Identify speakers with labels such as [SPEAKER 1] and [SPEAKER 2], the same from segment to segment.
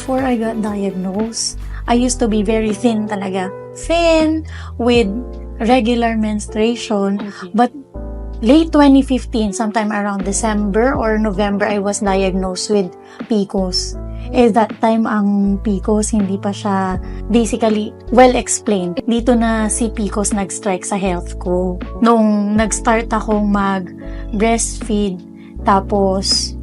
[SPEAKER 1] Before I got diagnosed, I used to be very thin talaga. Thin, with regular menstruation.
[SPEAKER 2] Okay.
[SPEAKER 1] But late 2015, sometime around December or November, I was diagnosed with PCOS. That time, ang PCOS, hindi pa siya basically well-explained. Dito na si PCOS nag-strike sa health ko. Nung nag-start akong mag-breastfeed, tapos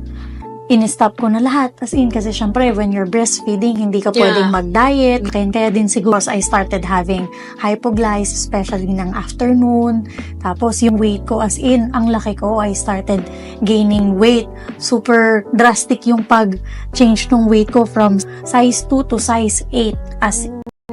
[SPEAKER 1] in-stop ko na lahat. As in, kasi syempre, when you're breastfeeding, hindi ka pwedeng mag-diet. Kaya din siguro, I started having hypoglycemia, especially ng afternoon. Tapos, yung weight ko, as in, ang laki ko, I started gaining weight. Super drastic yung pag-change ng weight ko from size 2 to size 8. As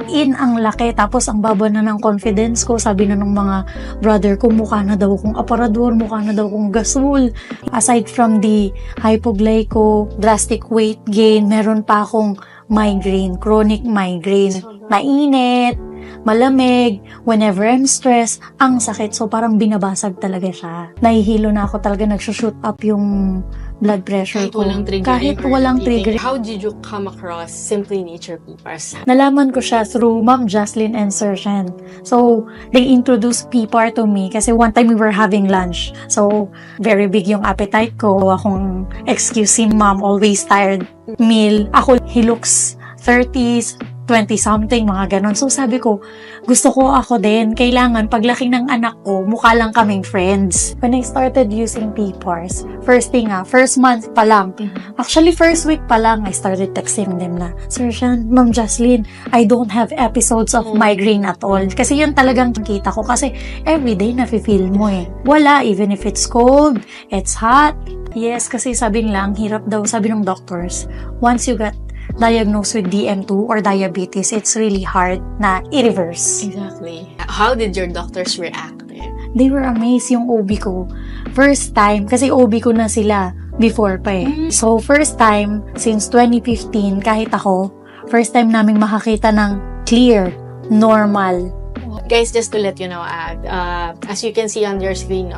[SPEAKER 1] in, ang laki. Tapos, ang baba na ng confidence ko. Sabi na ng mga brother ko, mukha na daw akong aparador, mukha na daw akong gasol. Aside from the hypoglyco, drastic weight gain, meron pa akong migraine, chronic migraine. Mainit, malamig, whenever I'm stressed, ang sakit. So, parang binabasag talaga siya. Nahihilo na ako talaga, nagsushoot up yung blood pressure ko. Kahit walang trigger.
[SPEAKER 2] How did you come across Simply Nature PPARs?
[SPEAKER 1] Nalaman ko siya through Ma'am Jansen and Mr. Jhen. So, they introduced PPAR to me kasi one time we were having lunch. So, very big yung appetite ko. Akong excuse si Ma'am, always tired meal. Ako, he looks 30s, 20-something, mga ganon. So, sabi ko, gusto ko ako din. Kailangan, paglaki ng anak ko, mukha lang kaming friends. When I started using PPARs, first month pa lang. Actually, first week pa lang, I started texting them na, Sir Shyan, Ma'am Jocelyn, I don't have episodes of migraine at all. Kasi yun talagang kita ko. Kasi everyday, nafe-feel mo eh. Wala, even if it's cold, it's hot. Yes, kasi sabi nilang, hirap daw, sabi ng doctors, once you got diagnosed with DM2 or diabetes, it's really hard na i-reverse.
[SPEAKER 2] Exactly. How did your doctors react?
[SPEAKER 1] They were amazed yung OB ko. First time, kasi OB ko na sila before pa eh. So, first time, since 2015, kahit ako, first time naming makakita ng clear, normal.
[SPEAKER 2] Guys, just to let you know, as you can see on your screen,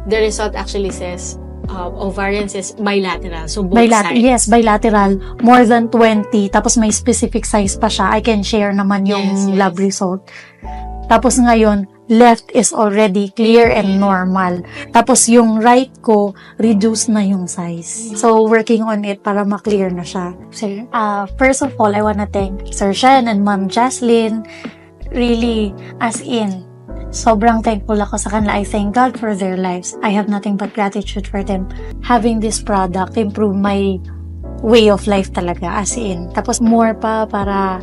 [SPEAKER 2] the result actually says ovarian is bilateral. So, both sides.
[SPEAKER 1] Yes, bilateral. More than 20. Tapos may specific size pa siya. I can share naman yung lab result. Tapos ngayon, left is already clear and normal. Tapos yung right ko, reduce na yung size. So, working on it para ma-clear na siya. Sir, first of all, I wanna thank Sir Shyan and Ma'am Jocelyn. Really, as in, sobrang thankful ako sa kanila. I thank God for their lives. I have nothing but gratitude for them. Having this product improve my way of life talaga, as in. Tapos more pa para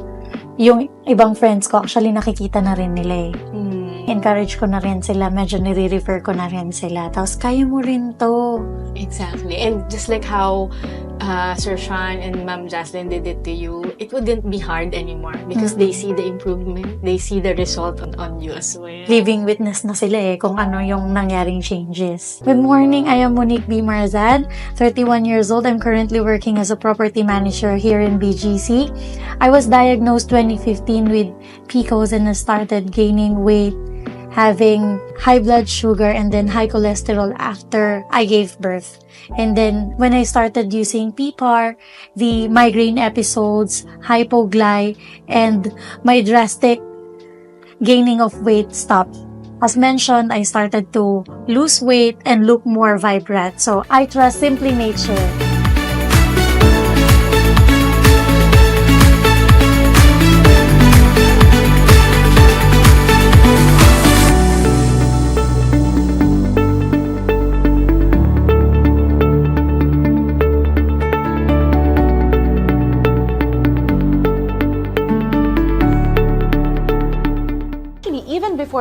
[SPEAKER 1] yung ibang friends ko, actually nakikita na rin nila eh. Encourage ko na rin sila, medyo nire-refer ko na rin sila. Tapos, kaya mo rin to.
[SPEAKER 2] Exactly. And just like how Sir Shyan and Ma'am Jocelyn did it to you, it wouldn't be hard anymore because they see the improvement, they see the result on you as well.
[SPEAKER 1] Living witness na sila eh, kung ano yung nangyaring changes. Good morning, I am Monique B. Marzad, 31 years old. I'm currently working as a property manager here in BGC. I was diagnosed 2015 with PCOS and I started gaining weight, having high blood sugar and then high cholesterol after I gave birth. And then when I started using PPAR, the migraine episodes, hypogly, and my drastic gaining of weight stopped. As mentioned, I started to lose weight and look more vibrant. So I trust Simply Nature.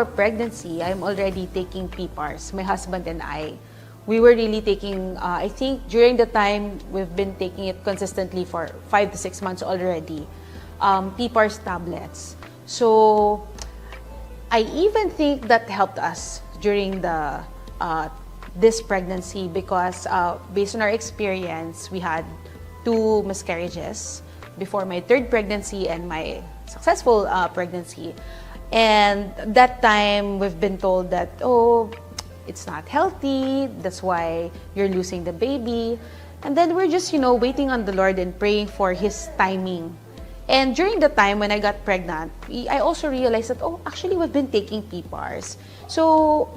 [SPEAKER 3] before pregnancy, I'm already taking PPARs. My husband and I, we were really taking, I think during the time we've been taking it consistently for 5 to 6 months already, PPARs tablets. So I even think that helped us during the this pregnancy because based on our experience, we had 2 miscarriages before my 3rd pregnancy and my successful pregnancy. And that time, we've been told that, oh, it's not healthy, that's why you're losing the baby. And then we're just, waiting on the Lord and praying for His timing. And during the time when I got pregnant, I also realized that, oh, actually, we've been taking PPARs. So,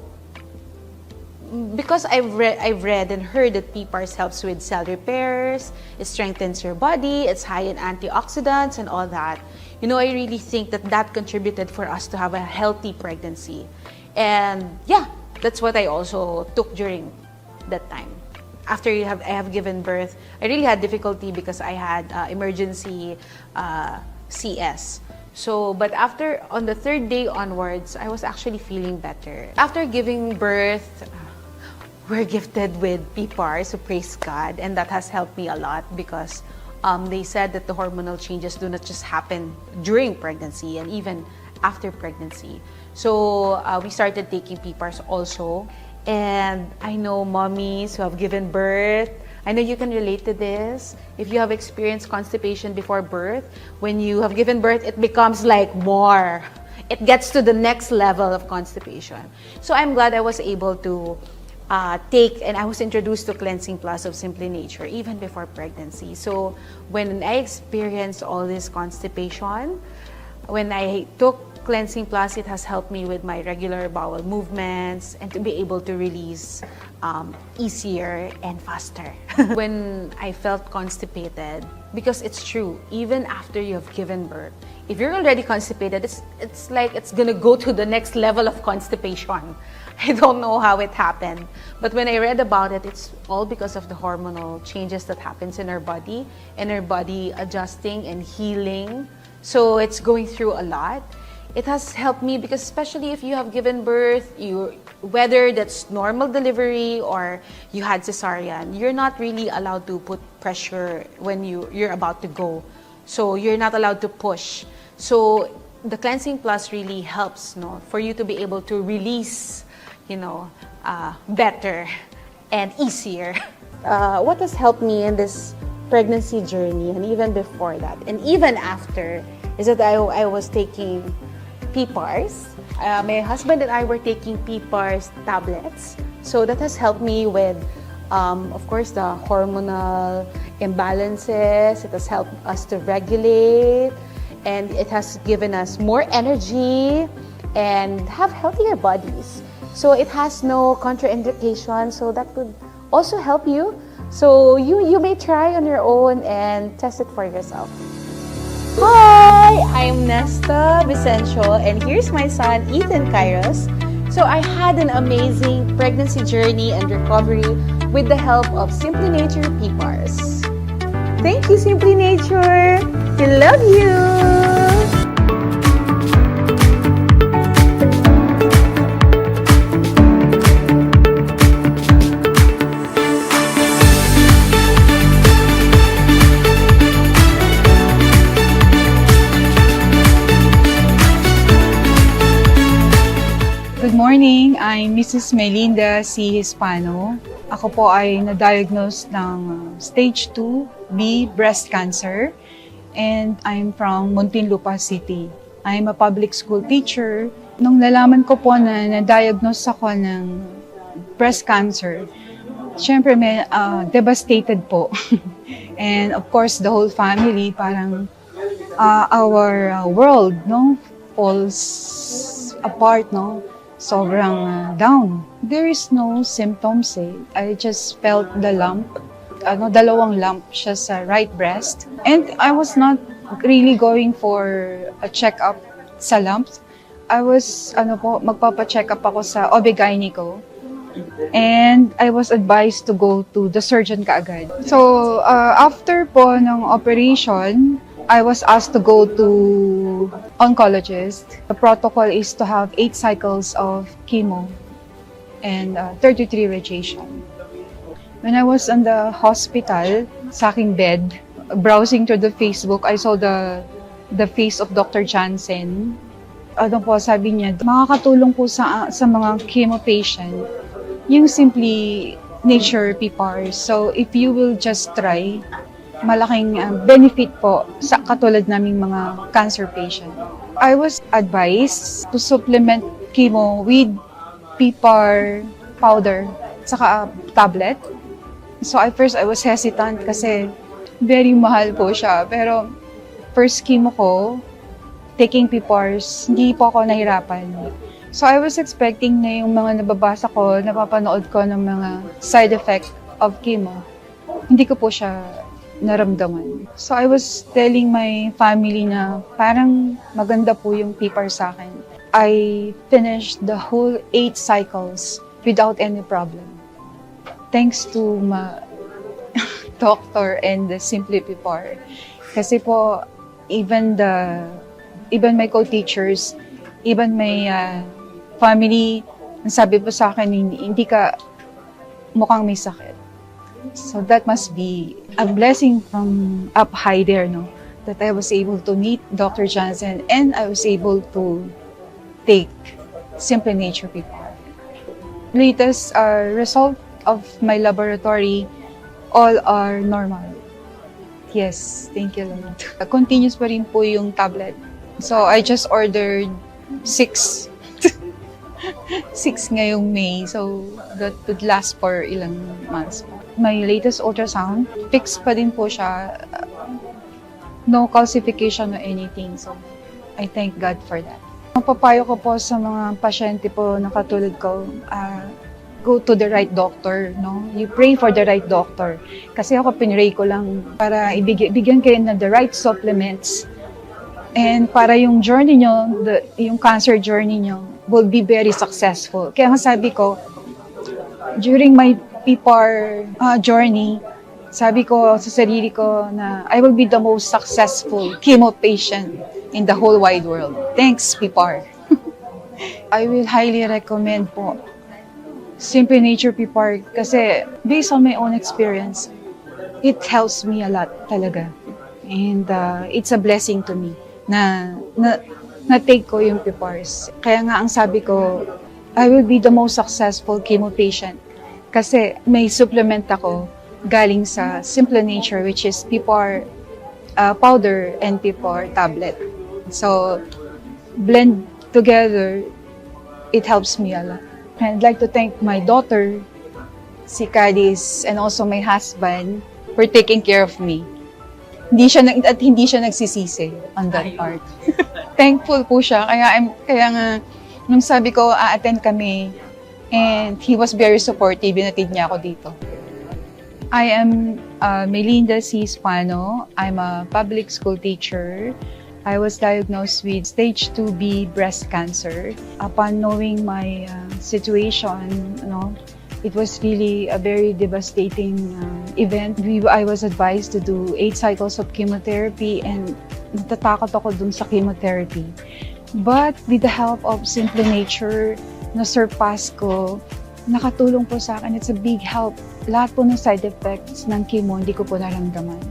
[SPEAKER 3] because I've read and heard that PPARs helps with cell repairs, it strengthens your body, it's high in antioxidants and all that. I really think that contributed for us to have a healthy pregnancy. And yeah, that's what I also took during that time. After I have given birth, I really had difficulty because I had emergency CS. So, but on the 3rd day onwards, I was actually feeling better. After giving birth, we're gifted with PPARs, so praise God, and that has helped me a lot because they said that the hormonal changes do not just happen during pregnancy and even after pregnancy. So we started taking PPARs also, and I know mommies who have given birth, I know you can relate to this. If you have experienced constipation before birth, when you have given birth, it becomes like more. It gets to the next level of constipation. So I'm glad I was able to and I was introduced to Cleansing Plus of Simply Nature even before pregnancy. So when I experienced all this constipation, when I took Cleansing Plus, it has helped me with my regular bowel movements and to be able to release easier and faster. When I felt constipated, because it's true, even after you have given birth, if you're already constipated, it's like it's gonna go to the next level of constipation. I don't know how it happened, but when I read about it, it's all because of the hormonal changes that happens in our body and our body adjusting and healing. So it's going through a lot. It has helped me because especially if you have given birth, whether that's normal delivery or you had cesarean, you're not really allowed to put pressure when you're about to go. So you're not allowed to push. So the Cleansing Plus really helps, for you to be able to release, better and easier. What has helped me in this pregnancy journey and even before that and even after is that I was taking PPARs. My husband and I were taking PPARs tablets. So that has helped me with, of course, the hormonal imbalances. It has helped us to regulate, and it has given us more energy and have healthier bodies. So it has no contraindication, so that could also help you. So you may try on your own and test it for yourself. Hi, I'm Nesta Vicencio, and here's my son, Ethan Kairos. So I had an amazing pregnancy journey and recovery with the help of Simply Nature PPARs. Thank you, Simply Nature. We love you.
[SPEAKER 4] Good morning, I'm Mrs. Melinda C. Hispano. Ako po ay na-diagnose ng stage 2B breast cancer, and I'm from Muntinlupa City. I'm a public school teacher. Nung nalaman ko po na na-diagnose ako ng breast cancer, syempre may devastated po. And of course, the whole family, parang our world, falls apart, sobrang down. There is no symptoms eh. I just felt the lump. Dalawang lump siya sa right breast. And I was not really going for a check-up sa lumps. I was, magpapa-check up ako sa OB/GYN ko. And I was advised to go to the surgeon kaagad. So, after po ng operation, I was asked to go to oncologist. The protocol is to have 8 cycles of chemo and 33 radiation. When I was on the hospital, sa aking bed, browsing through the Facebook, I saw the face of Dr. Jansen. Ano po, sabi niya, makakatulong po sa mga chemo patient yung simply nature PPARs. So if you will just try, malaking benefit po sa katulad naming mga cancer patient. I was advised to supplement chemo with PPAR powder saka tablet. So at first I was hesitant kasi very mahal po siya. Pero first chemo ko, taking PPARs, hindi po ako nahirapan. So I was expecting na yung mga nababasa ko, napapanood ko ng mga side effect of chemo. Hindi ko po siya naramdaman. So I was telling my family na parang maganda po yung PPAR sa akin. I finished the whole 8 cycles without any problem. Thanks to my doctor and the Simply PPAR. Kasi po, even my co-teachers, even my family, sabi po sa akin, hindi ka mukhang may sakit. So that must be a blessing from up high there, no? That I was able to meet Dr. Jansen and I was able to take Simply Nature PPAR. Latest result of my laboratory, all are normal. Yes, thank you, Lord. Continuous pa rin po yung tablet. So I just ordered 6. 6 ngayong May. So that would last for ilang months. My latest ultrasound, fixed pa din po siya. No calcification or anything. So I thank God for that. Ang papayo ko po sa mga pasyente po na katulad ko, go to the right doctor, no? You pray for the right doctor. Kasi ako pinray ko lang para bigyan kayo ng the right supplements. And para yung journey nyo, yung cancer journey nyo, will be very successful. Kaya nga sabi ko, during my PPAR journey, sabi ko sa sarili ko na I will be the most successful chemo patient in the whole wide world. Thanks, PPAR. I will highly recommend po Simply Nature PPAR kasi based on my own experience, it helps me a lot talaga. And it's a blessing to me na take ko yung PPARs. Kaya nga ang sabi ko, I will be the most successful chemo patient kasi may supplement ako galing sa Simple Nature, which is PPAR powder and PPAR tablet. So, blend together, it helps me a lot. And I'd like to thank my daughter, si Cadiz, and also my husband for taking care of me. Hindi siya nagsisisi on that part. Thankful po siya. Kaya nga, nung sabi ko, a-attend kami, and he was very supportive, binatid niya ako dito. I am Melinda C. Spano. I'm a public school teacher. I was diagnosed with stage 2B breast cancer. Upon knowing my situation, it was really a very devastating event. I was advised to do 8 cycles of chemotherapy and natatakot ako dun sa chemotherapy. But with the help of Simple Nature, na-surpass ko, nakatulong po sa akin. It's a big help. Lahat po ng side effects ng chemo, hindi ko po naramdaman.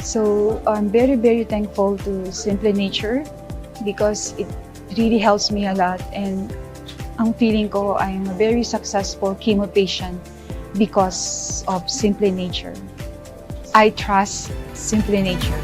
[SPEAKER 4] So, I'm very, very thankful to Simple Nature because it really helps me a lot. And ang feeling ko, I'm a very successful chemo patient because of Simple Nature. I trust Simple Nature.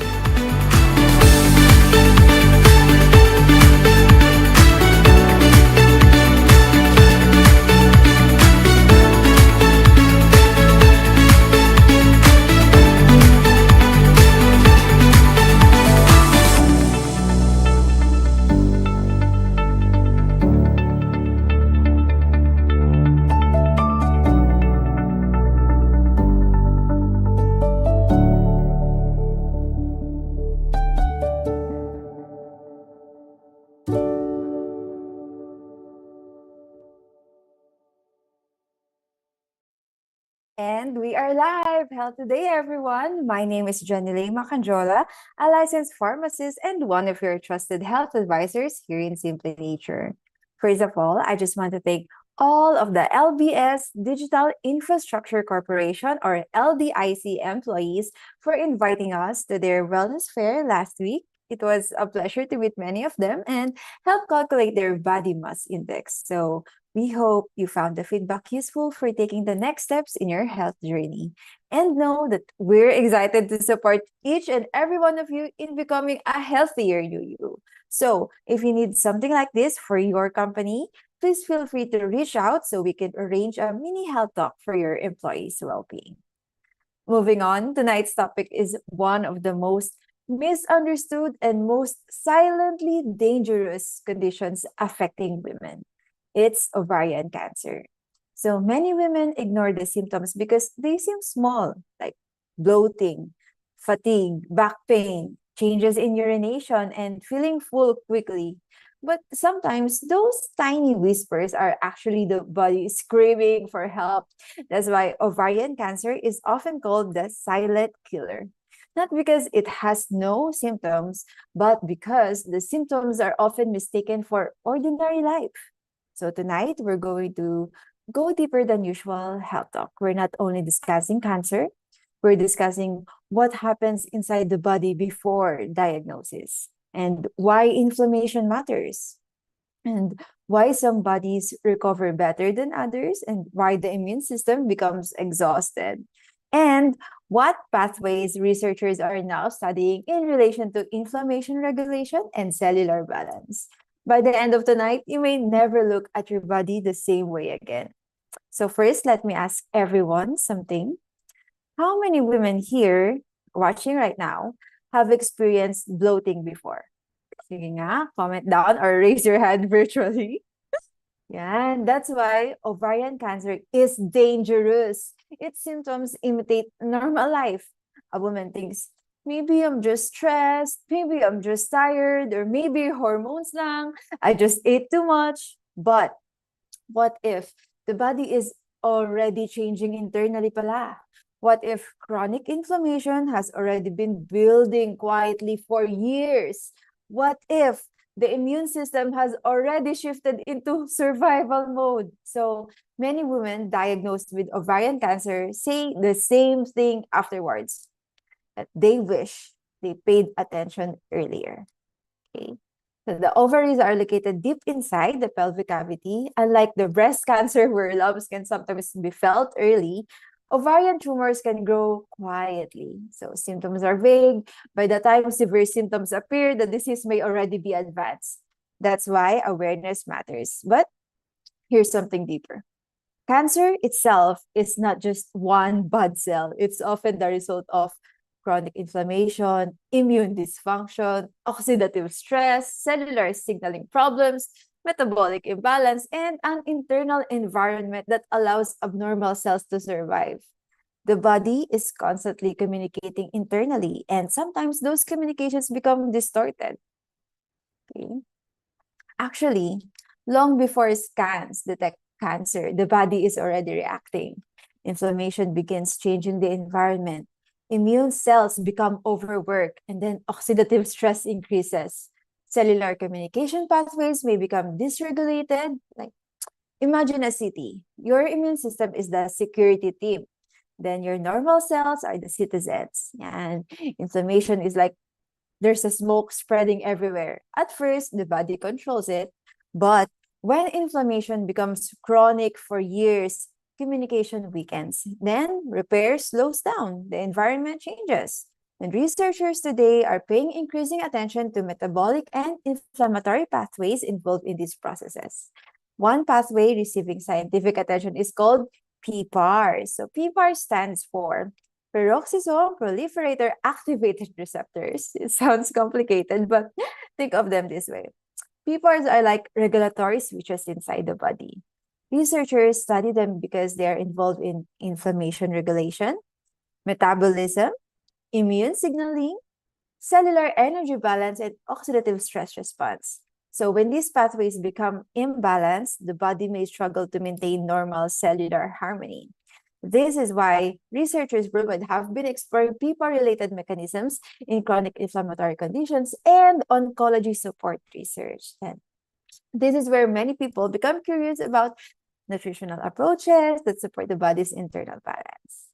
[SPEAKER 5] And we are live. Health today, everyone. My name is Jen a licensed pharmacist and one of your trusted health advisors here in Simply Nature. First of all, I just want to thank all of the LBS Digital Infrastructure Corporation or LDIC employees for inviting us to their wellness fair last week. It was a pleasure to meet many of them and help calculate their body mass index. So we hope you found the feedback useful for taking the next steps in your health journey. And know that we're excited to support each and every one of you in becoming a healthier you. So, if you need something like this for your company, please feel free to reach out so we can arrange a mini health talk for your employees' well being. Moving on, tonight's topic is one of the most misunderstood and most silently dangerous conditions affecting women. It's ovarian cancer. So many women ignore the symptoms because they seem small, like bloating, fatigue, back pain, changes in urination, and feeling full quickly. But sometimes those tiny whispers are actually the body screaming for help. That's why ovarian cancer is often called the silent killer. Not because it has no symptoms, but because the symptoms are often mistaken for ordinary life. So tonight, we're going to go deeper than usual health talk. We're not only discussing cancer, we're discussing what happens inside the body before diagnosis and why inflammation matters and why some bodies recover better than others and why the immune system becomes exhausted and what pathways researchers are now studying in relation to inflammation regulation and cellular balance. By the end of the night, you may never look at your body the same way again. So first, let me ask everyone something. How many women here watching right now have experienced bloating before? Sige nga, comment down or raise your hand virtually. Yeah, that's why ovarian cancer is dangerous. Its symptoms imitate normal life. A woman thinks, maybe I'm just stressed, maybe I'm just tired, or maybe hormones lang, I just ate too much. But what if the body is already changing internally pala? What if chronic inflammation has already been building quietly for years? What if the immune system has already shifted into survival mode? So many women diagnosed with ovarian cancer say the same thing afterwards, that they wish they paid attention earlier. Okay. So the ovaries are located deep inside the pelvic cavity. Unlike the breast cancer where lumps can sometimes be felt early, ovarian tumors can grow quietly. So symptoms are vague. By the time severe symptoms appear, the disease may already be advanced. That's why awareness matters. But here's something deeper. Cancer itself is not just one bad cell. It's often the result of chronic inflammation, immune dysfunction, oxidative stress, cellular signaling problems, metabolic imbalance, and an internal environment that allows abnormal cells to survive. The body is constantly communicating internally, and sometimes those communications become distorted. Okay? Actually, long before scans detect cancer, the body is already reacting. Inflammation begins changing the environment. Immune cells become overworked, and then oxidative stress increases. Cellular communication pathways may become dysregulated. Like, imagine a city. Your immune system is the security team. Then your normal cells are the citizens. And inflammation is like there's a smoke spreading everywhere. At first, the body controls it, but when inflammation becomes chronic for years, communication weakens. Then repair slows down, the environment changes. And researchers today are paying increasing attention to metabolic and inflammatory pathways involved in these processes. One pathway receiving scientific attention is called PPARs. So PPAR stands for peroxisome proliferator activated receptors. It sounds complicated, but think of them this way. PPARs are like regulatory switches inside the body. Researchers study them because they are involved in inflammation regulation, metabolism, immune signaling, cellular energy balance, and oxidative stress response. So when these pathways become imbalanced, the body may struggle to maintain normal cellular harmony. This is why researchers worldwide have been exploring PPAR-related mechanisms in chronic inflammatory conditions and oncology support research. And this is where many people become curious about nutritional approaches that support the body's internal balance.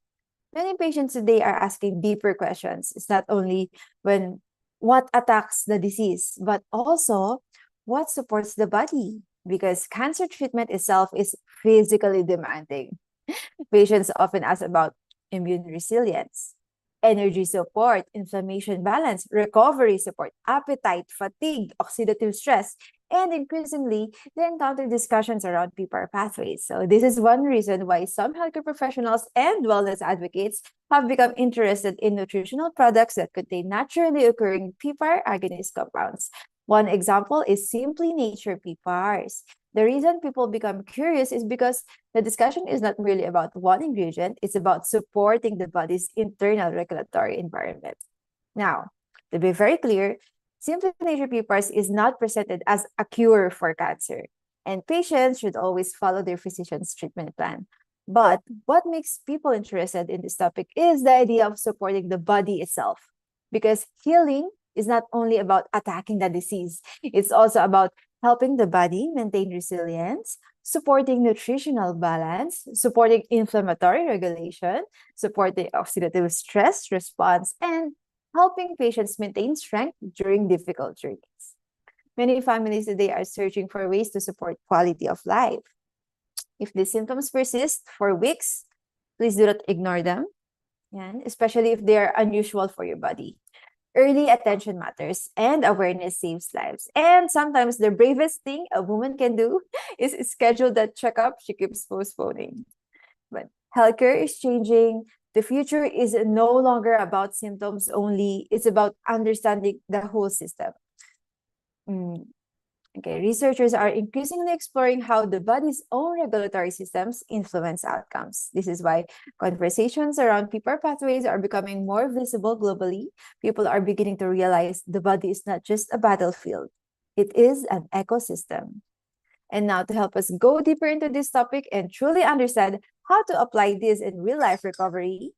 [SPEAKER 5] Many patients today are asking deeper questions. It's not only when what attacks the disease, but also what supports the body, because cancer treatment itself is physically demanding. Patients often ask about immune resilience, energy support, inflammation balance, recovery support, appetite, fatigue, oxidative stress, and increasingly, they encounter discussions around PPAR pathways. So this is one reason why some healthcare professionals and wellness advocates have become interested in nutritional products that contain naturally occurring PPAR agonist compounds. One example is Simply Nature PPARs. The reason people become curious is because the discussion is not really about one ingredient, it's about supporting the body's internal regulatory environment. Now, to be very clear, Simply Nature PPARs is not presented as a cure for cancer, and patients should always follow their physician's treatment plan. But what makes people interested in this topic is the idea of supporting the body itself, because healing is not only about attacking the disease, it's also about helping the body maintain resilience, supporting nutritional balance, supporting inflammatory regulation, supporting oxidative stress response, and helping patients maintain strength during difficult journeys. Many families today are searching for ways to support quality of life. If the symptoms persist for weeks, please do not ignore them, especially if they are unusual for your body. Early attention matters and awareness saves lives. And sometimes the bravest thing a woman can do is schedule that checkup she keeps postponing. But healthcare is changing. The future is no longer about symptoms only, it's about understanding the whole system. Okay, researchers are increasingly exploring how the body's own regulatory systems influence outcomes. This is why conversations around PPAR pathways are becoming more visible globally. People are beginning to realize the body is not just a battlefield, it is an ecosystem. And now, to help us go deeper into this topic and truly understand how to apply this in real life recovery,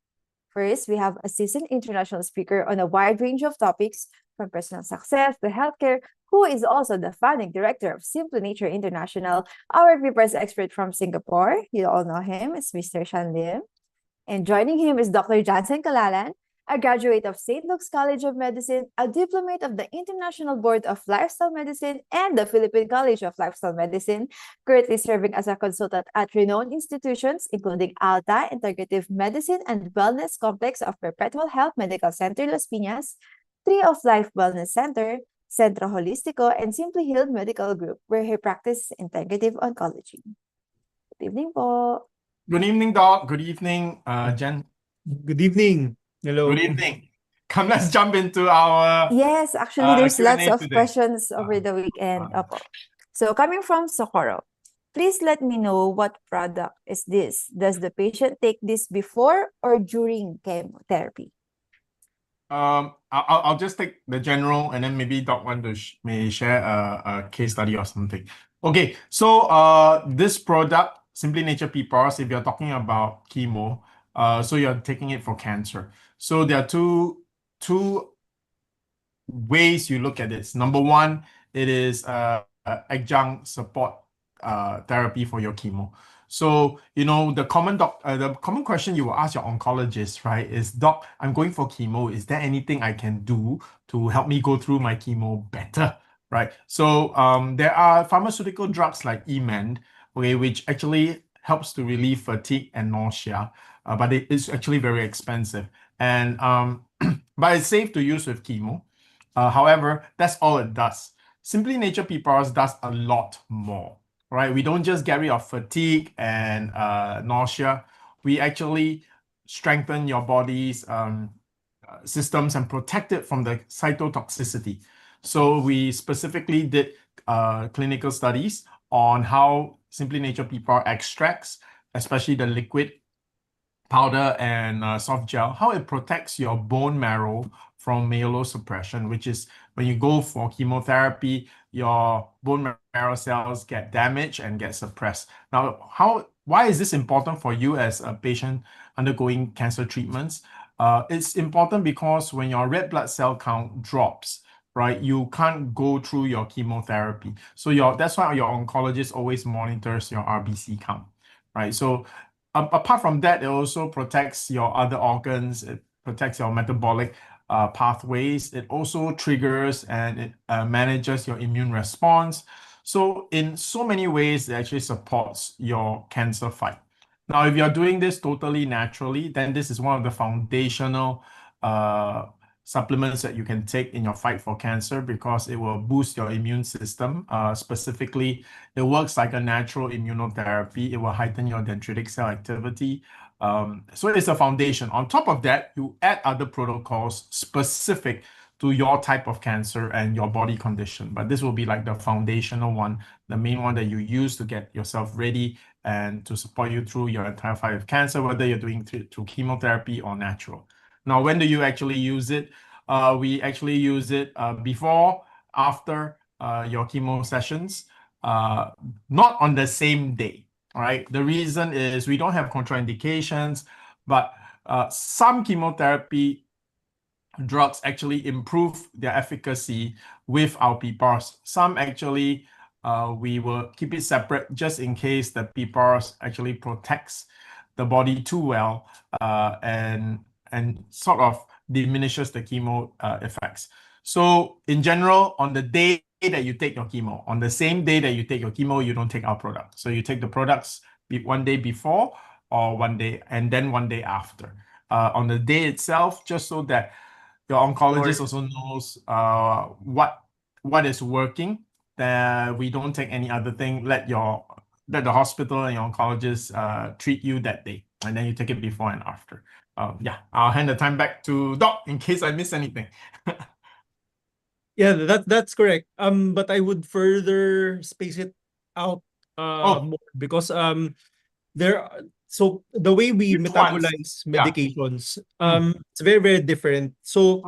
[SPEAKER 5] first, we have a seasoned international speaker on a wide range of topics, from personal success to healthcare, who is also the founding director of Simply Nature International, our PPARs expert from Singapore. You all know him, it's Mr. Shyan Lim. And joining him is Dr. Jansen and a graduate of St. Luke's College of Medicine, a diplomate of the International Board of Lifestyle Medicine and the Philippine College of Lifestyle Medicine, currently serving as a consultant at renowned institutions, including Alta Integrative Medicine and Wellness Complex of Perpetual Health Medical Center Las Piñas, Tree of Life Wellness Center, Centro Holistico, and Simply Healed Medical Group, where he practices integrative oncology. Good evening po.
[SPEAKER 6] Good evening, Doc. Good evening, Jhen.
[SPEAKER 7] Good evening. Hello.
[SPEAKER 6] Good evening. Come, let's jump into our
[SPEAKER 5] Yes, actually, there's lots
[SPEAKER 6] Q&A
[SPEAKER 5] of
[SPEAKER 6] today.
[SPEAKER 5] questions over the weekend. Opo. So, coming from Socorro, please let me know what product is this. Does the patient take this before or during chemotherapy?
[SPEAKER 6] I'll just take the general, and then maybe Doc want to may share a case study or something. Okay, so this product, Simply Nature PPARs, if you're talking about chemo, so you're taking it for cancer. So there are two ways you look at this. Number one, it is adjunct support therapy for your chemo. So, the common question you will ask your oncologist, right, is, Doc, I'm going for chemo. Is there anything I can do to help me go through my chemo better, right? So, there are pharmaceutical drugs like EMEND, okay, which actually helps to relieve fatigue and nausea, but it is actually very expensive. And but it's safe to use with chemo. However, that's all it does. Simply Nature PPARs does a lot more. Right, we don't just get rid of fatigue and nausea. We actually strengthen your body's systems and protect it from the cytotoxicity. So we specifically did clinical studies on how Simply Nature PPAR extracts, especially the liquid, powder, and soft gel, how it protects your bone marrow from myelosuppression, which is when you go for chemotherapy, your bone marrow cells get damaged and get suppressed. Now, how why is this important for you as a patient undergoing cancer treatments? It's important because when your red blood cell count drops, right, you can't go through your chemotherapy. So that's why your oncologist always monitors your RBC count, right? So apart from that, it also protects your other organs. It protects your metabolic pathways. It also triggers and it manages your immune response. So in so many ways, it actually supports your cancer fight. Now, if you're doing this totally naturally, then this is one of the foundational supplements that you can take in your fight for cancer because it will boost your immune system. Specifically, it works like a natural immunotherapy. It will heighten your dendritic cell activity. So it's a foundation. On top of that, you add other protocols specific to your type of cancer and your body condition. But this will be like the foundational one, the main one that you use to get yourself ready and to support you through your entire fight of cancer, whether you're doing through chemotherapy or natural. Now, when do you actually use it? We actually use it before, after your chemo sessions, not on the same day. All right. The reason is we don't have contraindications, but some chemotherapy drugs actually improve their efficacy with our PPARs. Some actually we will keep it separate just in case the PPARs actually protects the body too well and sort of diminishes the chemo effects. So in general, on the day that you take your chemo, on the same day that you take your chemo, you don't take our product. So you take the products one day before or one day and then one day after. On the day itself, just so that your oncologist also knows what is working, that we don't take any other thing. Let the hospital and your oncologist treat you that day, and then you take it before and after. Yeah, I'll hand the time back to Doc in case I miss anything.
[SPEAKER 7] Yeah, that's correct. But I would further space it out more because so the way we
[SPEAKER 6] Which ones?
[SPEAKER 7] metabolize
[SPEAKER 6] Yeah.
[SPEAKER 7] medications, it's very, very different. So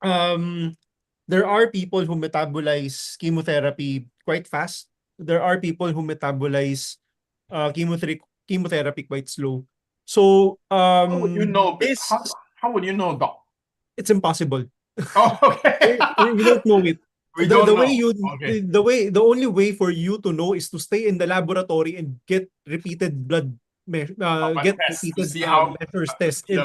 [SPEAKER 7] there are people who metabolize chemotherapy quite fast. There are people who metabolize chemotherapy quite slow. So
[SPEAKER 6] How would you know?
[SPEAKER 7] this
[SPEAKER 6] How would you know, Doc?
[SPEAKER 7] it's impossible.
[SPEAKER 6] Oh, okay.
[SPEAKER 7] We don't know it.
[SPEAKER 6] We don't
[SPEAKER 7] The
[SPEAKER 6] know.
[SPEAKER 7] way
[SPEAKER 6] Okay.
[SPEAKER 7] the only way for you to know is to stay in the laboratory and get repeated blood get
[SPEAKER 6] Test to
[SPEAKER 7] repeated
[SPEAKER 6] see how
[SPEAKER 7] measures test
[SPEAKER 6] the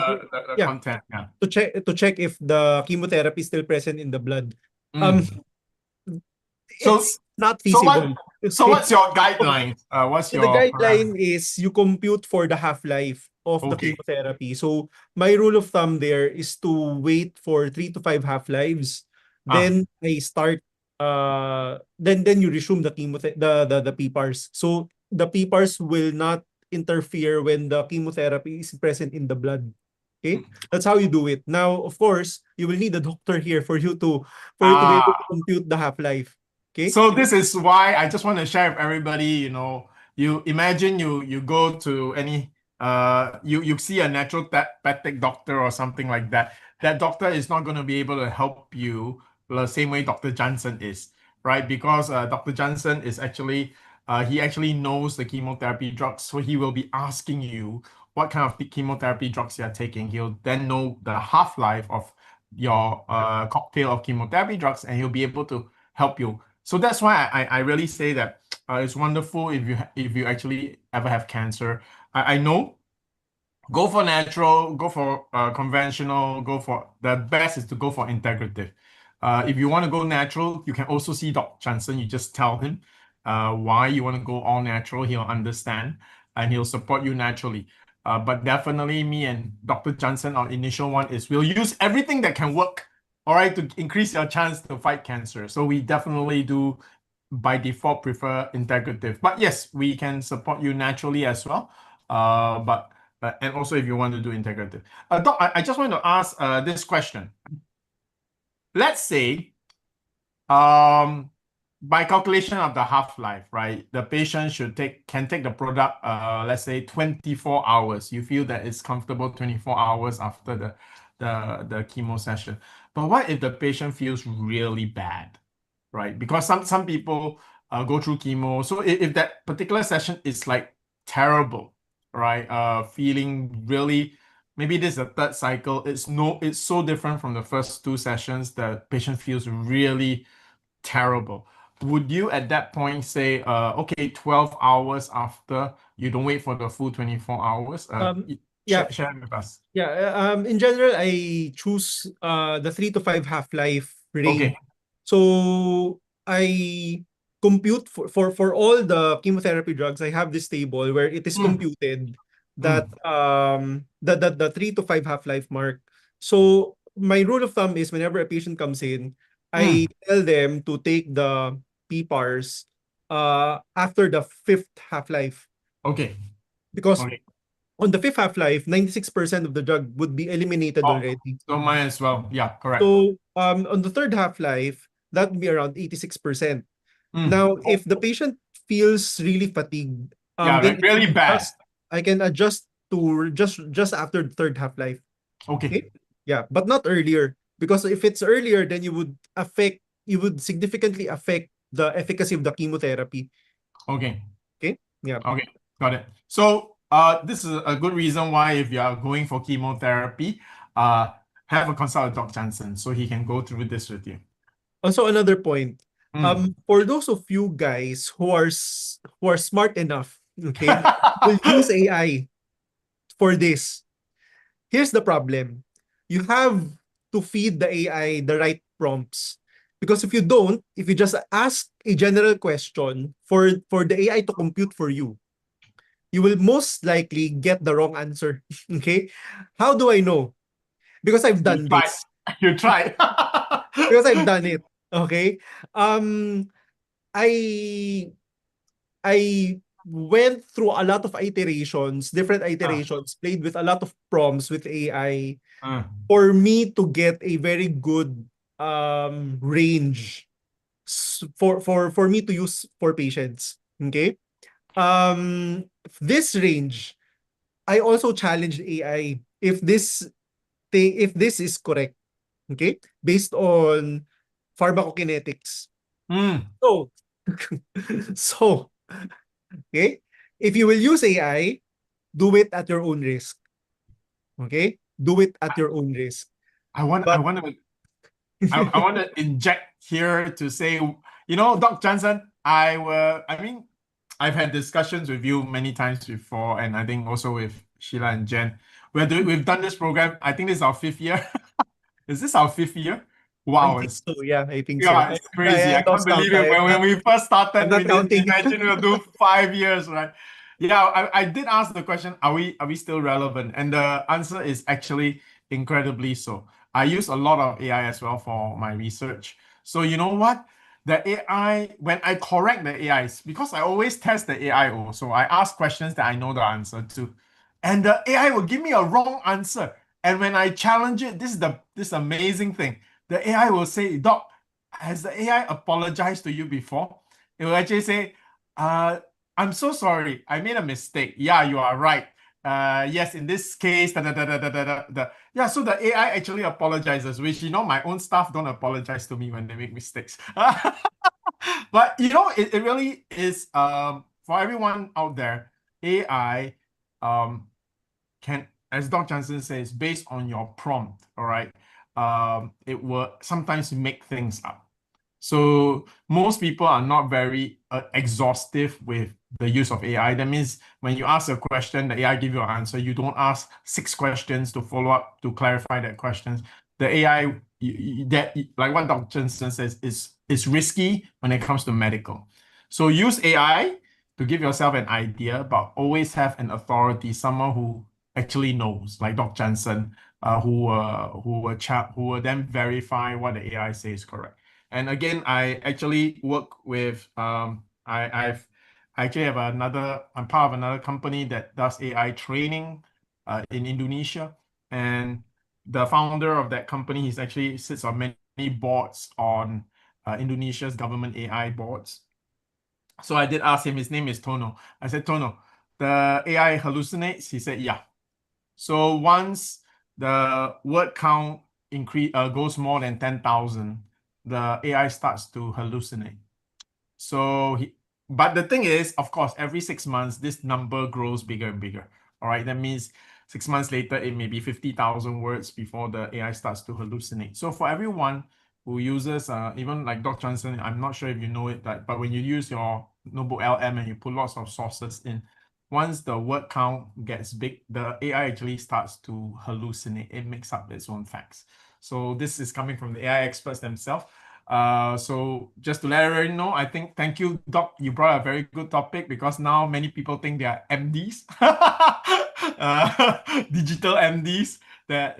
[SPEAKER 7] yeah,
[SPEAKER 6] content. Yeah.
[SPEAKER 7] to check if the chemotherapy is still present in the blood.
[SPEAKER 6] So
[SPEAKER 7] It's not feasible.
[SPEAKER 6] So what's your guideline? What's
[SPEAKER 7] So
[SPEAKER 6] your
[SPEAKER 7] the guideline is you compute for the half-life of the
[SPEAKER 6] Okay.
[SPEAKER 7] chemotherapy. So my rule of thumb there is to wait for 3 to 5 half-lives. Then I start then you resume the the PPARs. So the PPARs will not interfere when the chemotherapy is present in the blood. Okay? That's how you do it. Now, of course, you will need a doctor here for you to be able to compute the half-life. Okay?
[SPEAKER 6] So this is why I just want to share with everybody, you imagine you go to any you see a naturopathic doctor or something like that. That doctor is not going to be able to help you the same way Dr. Jansen is, right? Because Dr. Jansen is actually he actually knows the chemotherapy drugs, so he will be asking you what kind of chemotherapy drugs you're taking. He'll then know the half-life of your cocktail of chemotherapy drugs, and he'll be able to help you. So that's why I really say that it's wonderful if you actually ever have cancer. I know, go for natural, go for conventional, the best is to go for integrative. If you want to go natural, you can also see Dr. Jansen. You just tell him why you want to go all natural. He'll understand and he'll support you naturally. But definitely me and Dr. Jansen, our initial one is we'll use everything that can work, all right, to increase your chance to fight cancer. So we definitely do, by default, prefer integrative. But yes, we can support you naturally as well. And also if you want to do integrative. Doc, I just want to ask this question. Let's say, by calculation of the half-life, right, the patient can take the product, let's say 24 hours. You feel that it's comfortable 24 hours after the chemo session. But what if the patient feels really bad, right? Because some people go through chemo. So if that particular session is like terrible, right? Feeling really, maybe this is the third cycle. It's so different from the first two sessions. The patient feels really terrible. Would you at that point say, okay, 12 hours after, you don't wait for the full 24 hours?
[SPEAKER 7] Yeah,
[SPEAKER 6] Share with us.
[SPEAKER 7] yeah. In general, I choose the 3 to 5 half-life range.
[SPEAKER 6] Okay.
[SPEAKER 7] So I compute for all the chemotherapy drugs. I have this table where it is
[SPEAKER 6] Mm,
[SPEAKER 7] computed that
[SPEAKER 6] mm,
[SPEAKER 7] the 3 to 5 half-life mark. So my rule of thumb is whenever a patient comes in, I
[SPEAKER 6] mm.
[SPEAKER 7] tell them to take the PPARs after the fifth half-life,
[SPEAKER 6] Okay.
[SPEAKER 7] because
[SPEAKER 6] Okay.
[SPEAKER 7] on the fifth half-life, 96% of the drug would be eliminated
[SPEAKER 6] Oh,
[SPEAKER 7] already.
[SPEAKER 6] so mine as well. Yeah, correct.
[SPEAKER 7] So on the third half-life, that would be around 86%.
[SPEAKER 6] Mm.
[SPEAKER 7] Now, if the patient feels really fatigued,
[SPEAKER 6] Yeah,
[SPEAKER 7] then
[SPEAKER 6] like really bad.
[SPEAKER 7] I can adjust to just after the third half-life.
[SPEAKER 6] Okay.
[SPEAKER 7] Okay? Yeah, but not earlier. Because if it's earlier, then you would significantly affect the efficacy of the chemotherapy.
[SPEAKER 6] Okay.
[SPEAKER 7] Okay? Yeah.
[SPEAKER 6] Okay. Got it. So, this is a good reason why if you are going for chemotherapy, have a consult with Dr. Jansen so he can go through this with you.
[SPEAKER 7] Also, another point.
[SPEAKER 6] Mm.
[SPEAKER 7] For those of you guys who are smart enough, okay, will use AI for this. Here's the problem. You have to feed the AI the right prompts. Because if you don't, if you just ask a general question for the AI to compute for you will most likely get the wrong answer. Okay? How do I know? Because I've
[SPEAKER 6] You
[SPEAKER 7] done
[SPEAKER 6] tried.
[SPEAKER 7] this.
[SPEAKER 6] You tried.
[SPEAKER 7] Because I've done it. Okay? Um I I went through a lot of iterations, different
[SPEAKER 6] Ah,
[SPEAKER 7] iterations, played with a lot of prompts with AI
[SPEAKER 6] ah.
[SPEAKER 7] for me to get a very good range for me to use for patients. Okay? This range, I also challenged AI if if this is correct, okay? Based on pharmacokinetics.
[SPEAKER 6] Mm.
[SPEAKER 7] So, so, okay? If you will use AI, do it at your own risk. Okay? Do it at your own risk.
[SPEAKER 6] I want I
[SPEAKER 7] But
[SPEAKER 6] want to I want to inject here to say, Dr. Johnson, I mean, I've had discussions with you many times before, and I think also with Sheila and Jhen. We've done this program. I think this is our fifth year. Is this our fifth year?
[SPEAKER 7] I
[SPEAKER 6] Wow,
[SPEAKER 7] think so. Yeah, I think so.
[SPEAKER 6] yeah, it's crazy.
[SPEAKER 7] I
[SPEAKER 6] I can't
[SPEAKER 7] lost count.
[SPEAKER 6] believe it. When we first
[SPEAKER 7] I'm
[SPEAKER 6] started, we
[SPEAKER 7] not
[SPEAKER 6] didn't
[SPEAKER 7] counting.
[SPEAKER 6] imagine we'll do 5 years, right? Yeah, I did ask the question, are we still relevant? And the answer is actually incredibly so. I use a lot of AI as well for my research. So you know what? The AI, when I correct the AIs, because I always test the AI also, I ask questions that I know the answer to. And the AI will give me a wrong answer. And when I challenge it, this amazing thing. The AI will say, Doc, has the AI apologized to you before? It will actually say, I'm so sorry. I made a mistake. Yeah, you are right. Yes, in this case, da, da, da, da, da, da, da, da. Yeah, so the AI actually apologizes, which, my own staff don't apologize to me when they make mistakes. But, it really is, for everyone out there, AI, um, can, as Dr. Johnson says, based on your prompt, all right, it will sometimes make things up. So most people are not very exhaustive with the use of AI. That means when you ask a question, the AI give you an answer. You don't ask 6 questions to follow up to clarify that question. The AI like what Dr. Johnson says, is risky when it comes to medical. So use AI to give yourself an idea, but always have an authority, someone who actually knows, like Dr. Jansen, who will then verify what the AI says is correct. And again, I actually work with I actually have I'm part of another company that does AI training in Indonesia. And the founder of that company, he's actually sits on many boards on Indonesia's government AI boards. So I did ask him, his name is Tono. I said, Tono, the AI hallucinates? He said, yeah. So once the word count goes more than 10,000, the AI starts to hallucinate. So But the thing is, of course, every 6 months, this number grows bigger and bigger. All right, that means 6 months later, it may be 50,000 words before the AI starts to hallucinate. So for everyone who uses, even like Dr. Johnson, I'm not sure if you know it, but when you use your notebook LM and you put lots of sources in, once the word count gets big, the AI actually starts to hallucinate. It makes up its own facts. So this is coming from the AI experts themselves. So just to let everyone know, I think, thank you, Doc. You brought a very good topic because now many people think they are MDs, digital MDs that,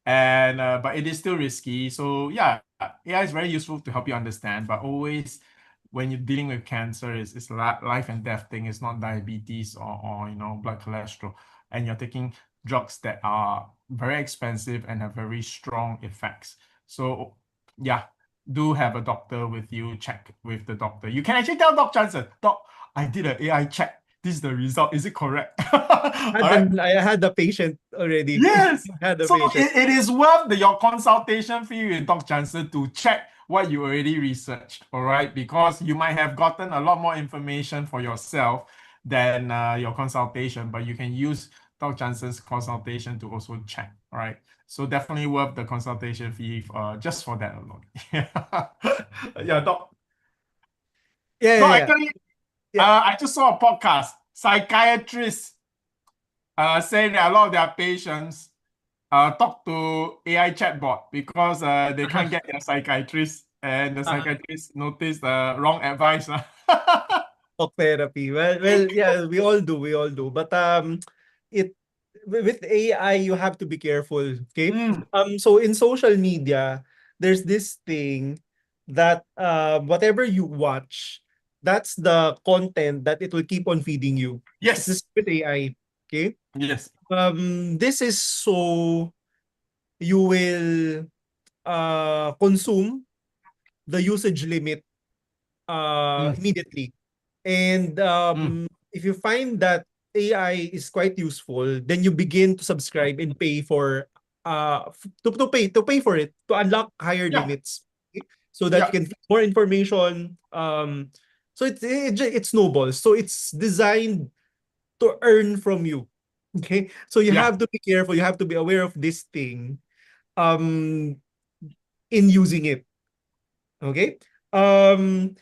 [SPEAKER 6] and but it is still risky. So yeah, AI is very useful to help you understand, but always when you're dealing with cancer, it's a life and death thing. It's not diabetes or blood cholesterol, and you're taking drugs that are very expensive and have very strong effects. So yeah, do have a doctor with you. Check with the doctor. You can actually tell Doc Johnson, Doc, I did an AI check. This is the result. Is it correct? All right.
[SPEAKER 7] I had the patient already.
[SPEAKER 6] Yes.
[SPEAKER 7] I had the
[SPEAKER 6] So
[SPEAKER 7] patient.
[SPEAKER 6] it is worth your consultation fee with Doc Johnson to check what you already researched, all right? Because you might have gotten a lot more information for yourself than your consultation, but you can use Doc Johnson's consultation to also check, all right? So definitely worth the consultation fee just for that alone. Yeah, Doc.
[SPEAKER 7] Yeah,
[SPEAKER 6] So
[SPEAKER 7] yeah, yeah.
[SPEAKER 6] actually,
[SPEAKER 7] Yeah.
[SPEAKER 6] I just saw a podcast. Psychiatrists saying that a lot of their patients talk to AI chatbot because they can't get their psychiatrist, and the psychiatrist noticed the wrong advice.
[SPEAKER 7] Talk therapy. Yeah, we all do. But it with AI, you have to be careful. Okay.
[SPEAKER 6] Mm,
[SPEAKER 7] So in social media, there's this thing that whatever you watch, that's the content that it will keep on feeding you. It's
[SPEAKER 6] yes,
[SPEAKER 7] just with AI. Okay.
[SPEAKER 6] yes.
[SPEAKER 7] This is so you will consume the usage limit
[SPEAKER 6] Mm,
[SPEAKER 7] immediately. And
[SPEAKER 6] mm,
[SPEAKER 7] if you find that AI is quite useful, then you begin to subscribe and pay for to pay for it to unlock higher
[SPEAKER 6] yeah,
[SPEAKER 7] limits, okay? So that you
[SPEAKER 6] yeah,
[SPEAKER 7] can get more information. So it snowballs. So it's designed to earn from you. Okay, so you
[SPEAKER 6] yeah.
[SPEAKER 7] have to be careful. You have to be aware of this thing um in using it. Okay. Um,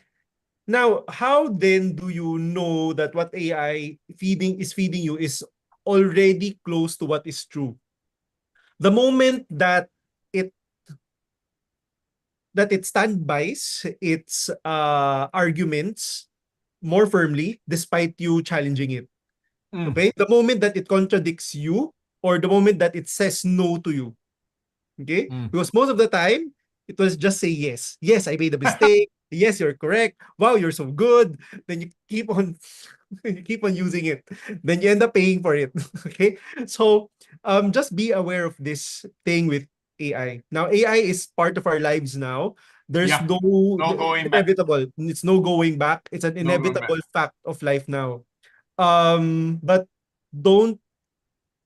[SPEAKER 7] Now, how then do you know that what AI feeding you is already close to what is true? The moment it it standbys its arguments more firmly despite you challenging it.
[SPEAKER 6] Mm,
[SPEAKER 7] Okay? The moment that it contradicts you or the moment that it says no to you. Okay?
[SPEAKER 6] mm.
[SPEAKER 7] Because most of the time, it was just say yes. Yes, I made a mistake. Yes, you're correct. Wow, you're so good. Then you keep on you keep on using it. Then you end up paying for it. Okay? So just be aware of this thing with AI. Now, AI is part of our lives now. There's
[SPEAKER 6] Yeah,
[SPEAKER 7] no
[SPEAKER 6] no going back.
[SPEAKER 7] inevitable. It's no going back. It's an
[SPEAKER 6] No going back.
[SPEAKER 7] inevitable fact of life now. But don't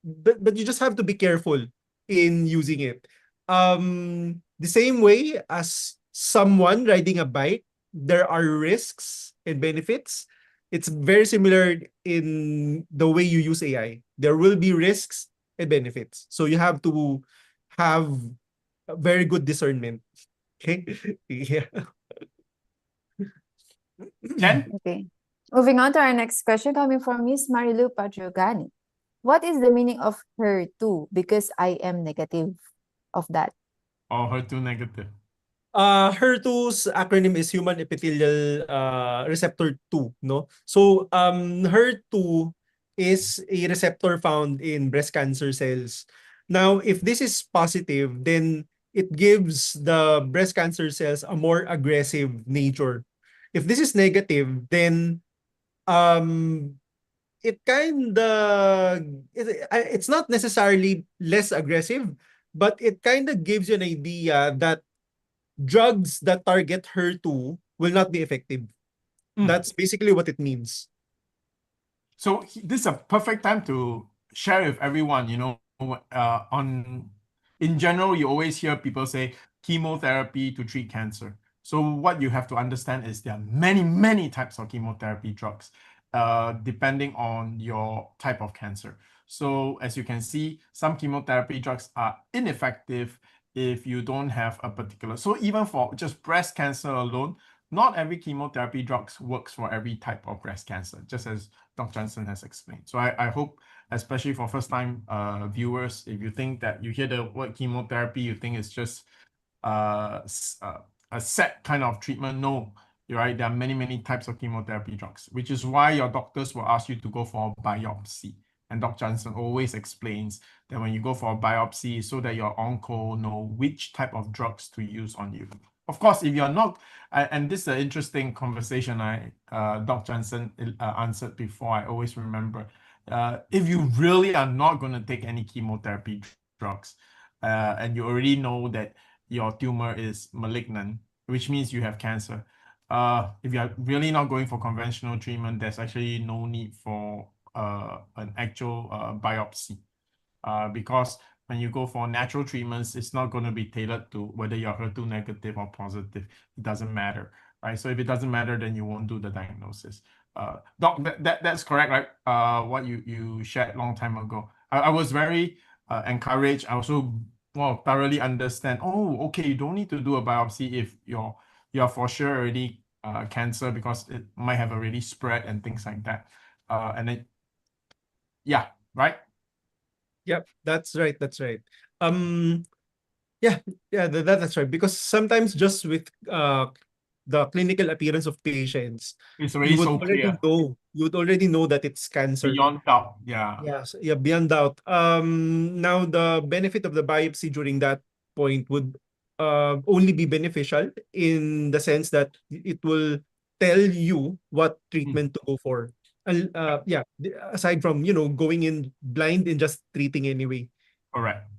[SPEAKER 7] but you just have to be careful in using it. The same way as someone riding a bike, there are risks and benefits. It's very similar in the way you use AI. There will be risks and benefits. So you have to have a very good discernment. Okay? Yeah.
[SPEAKER 6] Jen?
[SPEAKER 5] Okay. Moving on to our next question coming from Miss Marilu Padrogani. What is the meaning of her too? Because I am negative of that.
[SPEAKER 6] Oh, her too negative.
[SPEAKER 7] HER2's acronym is Human Epithelial Receptor 2, no? So, HER2 is a receptor found in breast cancer cells. Now, if this is positive, then it gives the breast cancer cells a more aggressive nature. If this is negative, then um, it kind of it's not necessarily less aggressive, but it kind of gives you an idea that drugs that target HER2 will not be effective.
[SPEAKER 6] Mm.
[SPEAKER 7] That's basically what it means.
[SPEAKER 6] So this is a perfect time to share with everyone, in general, you always hear people say chemotherapy to treat cancer. So what you have to understand is there are many, many types of chemotherapy drugs, depending on your type of cancer. So as you can see, some chemotherapy drugs are ineffective if you don't have a particular. So even for just breast cancer alone, not every chemotherapy drugs works for every type of breast cancer, just as Dr. Jansen has explained. So I hope, especially for first-time viewers, if you think that you hear the word chemotherapy, you think it's just a set kind of treatment. No, you're right. There are many, many types of chemotherapy drugs, which is why your doctors will ask you to go for a biopsy. And Dr. Jansen always explains that when you go for a biopsy, so that your onco know which type of drugs to use on you. Of course, if you're not, and this is an interesting conversation Dr. Jansen answered before, I always remember, if you really are not going to take any chemotherapy drugs, and you already know that your tumor is malignant, which means you have cancer. If you're really not going for conventional treatment, there's actually no need for an actual biopsy, because when you go for natural treatments, it's not going to be tailored to whether you're HER2 negative or positive. It doesn't matter, right? So if it doesn't matter, then you won't do the diagnosis. Doc, that's correct, right? What you shared long time ago. I was very encouraged. I also thoroughly understand. Oh, okay, you don't need to do a biopsy if you're for sure already cancer, because it might have already spread and things like that. And then, yeah, right?
[SPEAKER 7] Yep, that's right. That's right. Yeah, that's right. Because sometimes just with the clinical appearance of patients,
[SPEAKER 6] It's
[SPEAKER 7] you
[SPEAKER 6] already
[SPEAKER 7] would
[SPEAKER 6] so
[SPEAKER 7] already
[SPEAKER 6] clear,
[SPEAKER 7] know, that it's cancer.
[SPEAKER 6] beyond doubt. Yeah.
[SPEAKER 7] Yes, yeah, beyond doubt. Now the benefit of the biopsy during that point would only be beneficial in the sense that it will tell you what treatment to go for. And yeah, aside from, going in blind and just treating anyway.
[SPEAKER 6] Correct.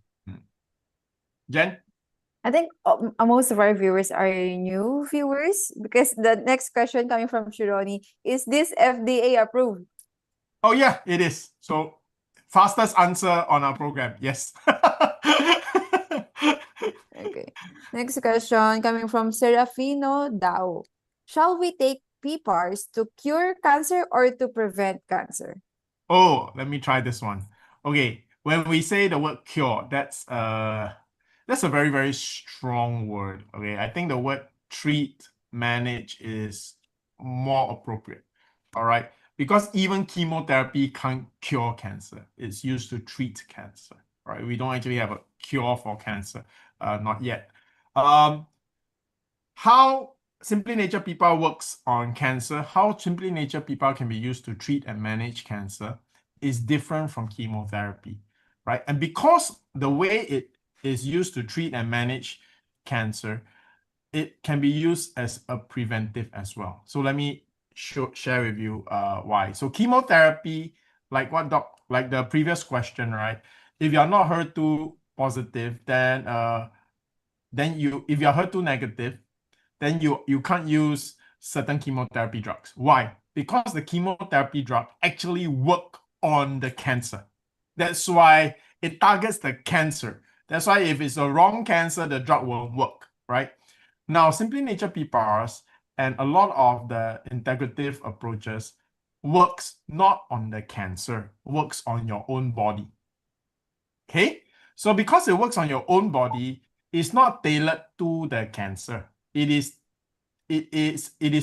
[SPEAKER 6] Jhen?
[SPEAKER 5] I think most of our viewers are new viewers because the next question coming from Shironi is this FDA approved?
[SPEAKER 6] Oh yeah, it is. So fastest answer on our program, yes.
[SPEAKER 5] Okay. Next question coming from Serafino Dao. Shall we take PPARs to cure cancer or to prevent cancer?
[SPEAKER 6] Oh, let me try this one. Okay, when we say the word cure, that's a very, very strong word. Okay, I think the word treat, manage is more appropriate. All right, because even chemotherapy can't cure cancer. It's used to treat cancer. Right, we don't actually have a cure for cancer, not yet. How Simply Nature PPAR works on cancer, how Simply Nature PPAR can be used to treat and manage cancer is different from chemotherapy, right? And because the way it is used to treat and manage cancer, it can be used as a preventive as well. So let me share with you why. So chemotherapy, like the previous question, right? If you're not HER2 positive, then if you're HER2 negative, then you can't use certain chemotherapy drugs. Why? Because the chemotherapy drug actually work on the cancer. That's why it targets the cancer. That's why if it's a wrong cancer, the drug won't work, right? Now, Simply Nature PPARs and a lot of the integrative approaches works not on the cancer, works on your own body. Okay? So because it works on your own body, it's not tailored to the cancer. It is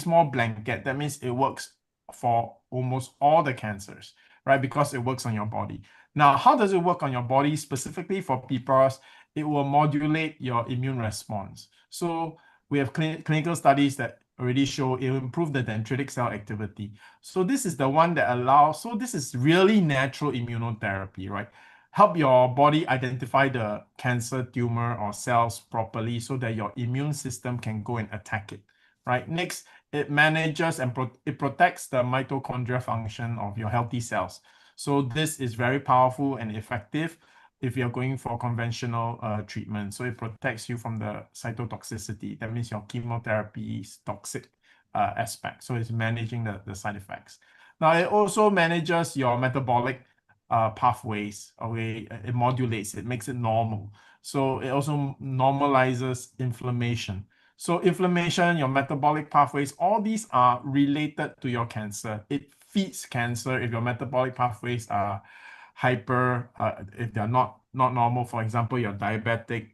[SPEAKER 6] more blanket. That means it works for almost all the cancers, right? Because it works on your body. Now, how does it work on your body? Specifically for PPARs, it will modulate your immune response. So we have clinical studies that already show it will improve the dendritic cell activity. So this is the one that allows, so this is really natural immunotherapy, right? Help your body identify the cancer tumor or cells properly so that your immune system can go and attack it, right? Next, it manages and it protects the mitochondria function of your healthy cells. So this is very powerful and effective if you're going for conventional treatment. So it protects you from the cytotoxicity. That means your chemotherapy is toxic aspect. So it's managing the side effects. Now, it also manages your metabolic pathways. Okay, it modulates it, makes it normal. So it also normalizes inflammation. So inflammation, your metabolic pathways, all these are related to your cancer. It feeds cancer if your metabolic pathways are hyper, if they're not normal. For example, you're diabetic,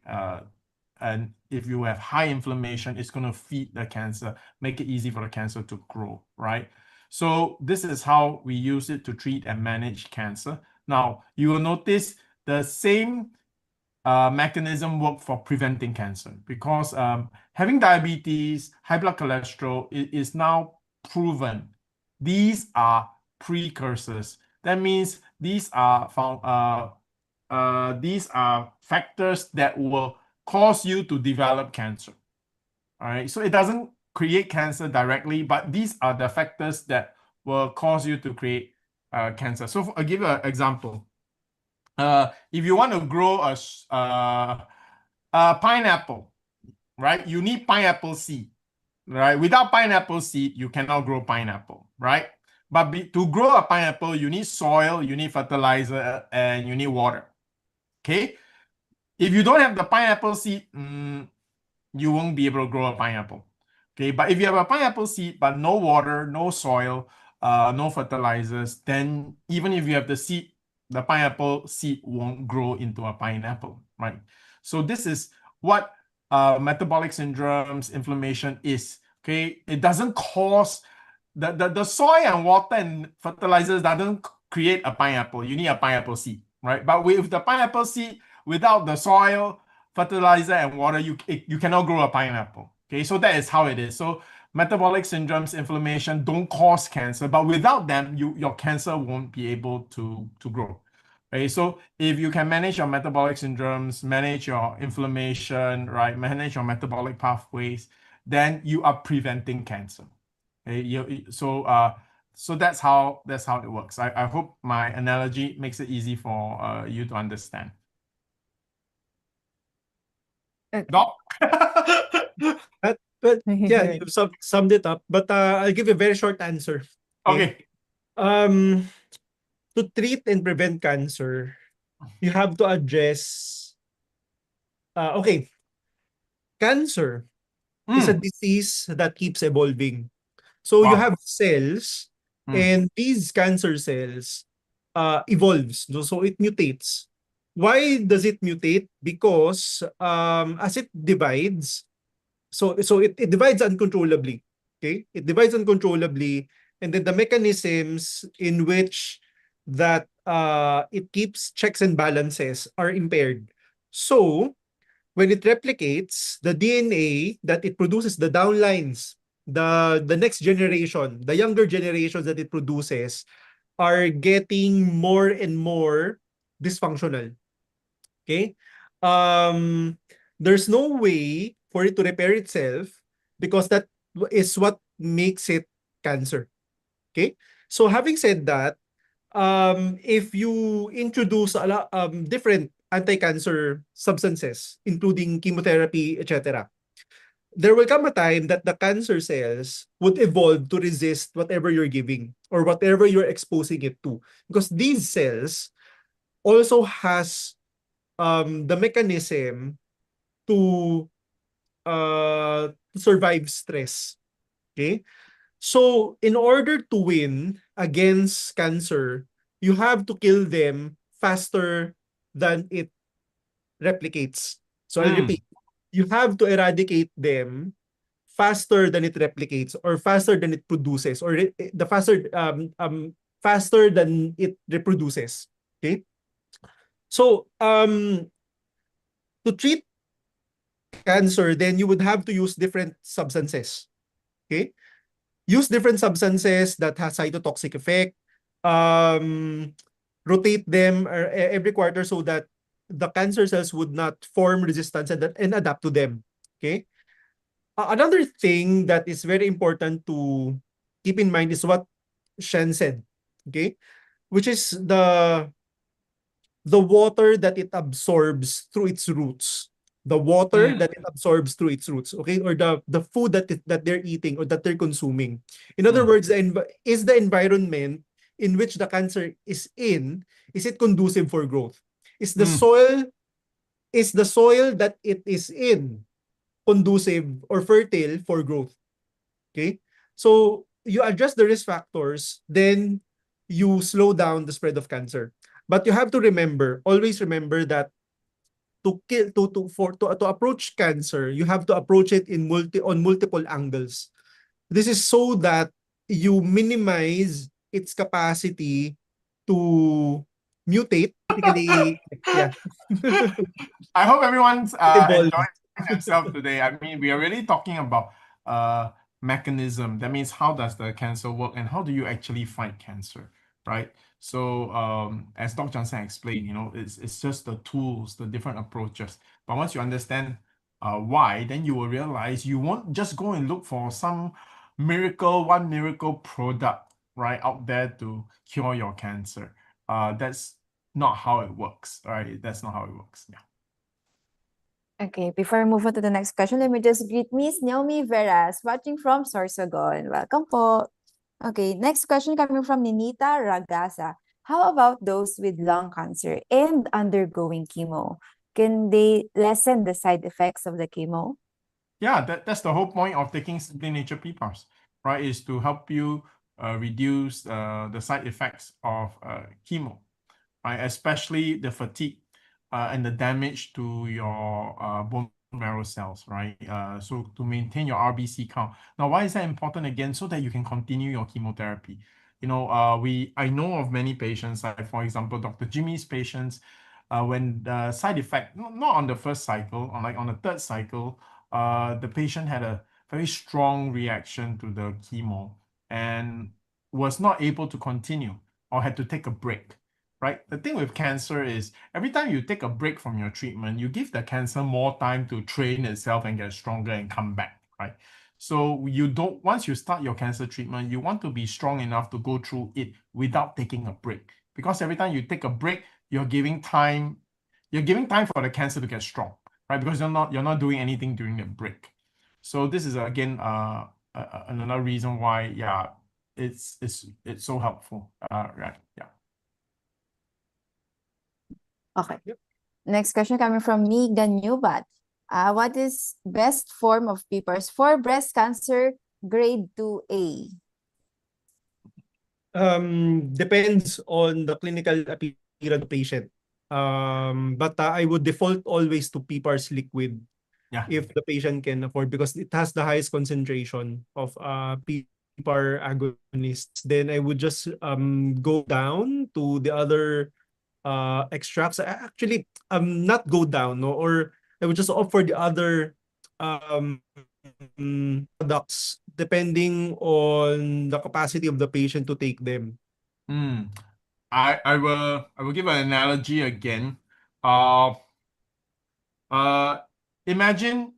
[SPEAKER 6] and if you have high inflammation, it's going to feed the cancer, make it easy for the cancer to grow, right? So this is how we use it to treat and manage cancer. Now, you will notice the same mechanism work for preventing cancer, because having diabetes, high blood cholesterol is now proven. These are precursors. That means these are factors that will cause you to develop cancer. All right, so it doesn't create cancer directly, but these are the factors that will cause you to create cancer. So I'll give you an example. If you want to grow a pineapple, right? You need pineapple seed, right? Without pineapple seed, you cannot grow pineapple, right? But to grow a pineapple, you need soil, you need fertilizer, and you need water. Okay? If you don't have the pineapple seed, you won't be able to grow a pineapple. Okay, but if you have a pineapple seed but no water, no soil, no fertilizers, then even if you have the seed, the pineapple seed won't grow into a pineapple, right? So this is what metabolic syndromes, inflammation is. Okay, it doesn't cause the soil and water and fertilizers doesn't create a pineapple. You need a pineapple seed, right? But with the pineapple seed, without the soil, fertilizer, and water, you cannot grow a pineapple. Okay, so that is how it is. So metabolic syndromes, inflammation don't cause cancer, but without them, your cancer won't be able to grow. Okay, so if you can manage your metabolic syndromes, manage your inflammation, right, manage your metabolic pathways, then you are preventing cancer. Okay, so that's how it works. I hope my analogy makes it easy for you to understand.
[SPEAKER 5] Okay.
[SPEAKER 6] Doc?
[SPEAKER 7] But yeah, you've summed it up. But I'll give you a very short answer.
[SPEAKER 6] Okay.
[SPEAKER 7] To treat and prevent cancer, you have to address. Okay, cancer is a disease that keeps evolving. So you
[SPEAKER 6] Wow.
[SPEAKER 7] have cells,
[SPEAKER 6] Mm.
[SPEAKER 7] and these cancer cells evolves. So it mutates. Why does it mutate? Because as it divides, so it divides uncontrollably. Okay, it divides uncontrollably, and then the mechanisms in which that it keeps checks and balances are impaired. So when it replicates, the DNA that it produces, the downlines, the next generation, the younger generations that it produces are getting more and more dysfunctional. Okay? There's no way for it to repair itself because that is what makes it cancer. Okay? So having said that, if you introduce a lot different anti-cancer substances, including chemotherapy, etc., there will come a time that the cancer cells would evolve to resist whatever you're giving or whatever you're exposing it to, because these cells also has the mechanism to survive stress. Okay? So, in order to win against cancer, you have to kill them faster than it replicates. So, I'll repeat. You have to eradicate them faster than it replicates, or faster than it produces, or the faster than it reproduces. Okay? So, to treat cancer, then you would have to use different substances. Okay? Use different substances that has cytotoxic effect. Rotate them every quarter so that the cancer cells would not form resistance and adapt to them. Okay? Another thing that is very important to keep in mind is what Shen said. Okay? Which is the water that it absorbs through its roots. The water that it absorbs through its roots, okay, or the food that they're eating or that they're consuming. In other words, is the environment in which the cancer is in, is it conducive for growth? Is the soil that it is in conducive or fertile for growth. Okay? So you adjust the risk factors, then you slow down the spread of cancer. But you have to remember, always remember that to approach cancer, you have to approach it on multiple angles. This is so that you minimize its capacity to mutate. Basically, yeah.
[SPEAKER 6] I hope everyone's
[SPEAKER 7] Evolve.
[SPEAKER 6] enjoying themselves today. I mean, we are really talking about mechanism. That means how does the cancer work and how do you actually fight cancer, right? So as Dr. Jansen explained, it's just the tools, the different approaches. But once you understand why, then you will realize you won't just go and look for some one miracle product right out there to cure your cancer. That's not how it works, right? That's not how it works. Yeah.
[SPEAKER 5] Okay, before I move on to the next question, let me just greet Miss Naomi Veras, watching from Sorsogon. Welcome po. Okay, next question coming from Ninita Ragasa. How about those with lung cancer and undergoing chemo? Can they lessen the side effects of the chemo?
[SPEAKER 6] Yeah, that's the whole point of taking Simply Nature PPARs, right? Is to help you reduce the side effects of chemo, right? Especially the fatigue and the damage to your bone marrow cells, right? So to maintain your RBC count. Now, why is that important again? So that you can continue your chemotherapy. I know of many patients, like for example, Dr. Jimmy's patients, when the side effect, not on the first cycle, on the third cycle, the patient had a very strong reaction to the chemo and was not able to continue or had to take a break, right? The thing with cancer is every time you take a break from your treatment, you give the cancer more time to train itself and get stronger and come back, right? So once you start your cancer treatment, you want to be strong enough to go through it without taking a break. Because every time you take a break, you're giving time for the cancer to get strong, right? Because you're not doing anything during the break. So this is again another reason why, yeah, it's so helpful. Right. Yeah.
[SPEAKER 5] Okay.
[SPEAKER 7] Yep.
[SPEAKER 5] Next question coming from Megan Newbat. What is best form of PPARs for breast cancer grade 2A?
[SPEAKER 7] Depends on the clinical appearance of the patient. But I would default always to PPARs liquid.
[SPEAKER 6] Yeah.
[SPEAKER 7] If the patient can afford, because it has the highest concentration of PPAR agonists. Then I would just go down to the other extracts. Actually, not go down, no, or I would just opt for the other products depending on the capacity of the patient to take them.
[SPEAKER 6] I will give an analogy again. Uh, imagine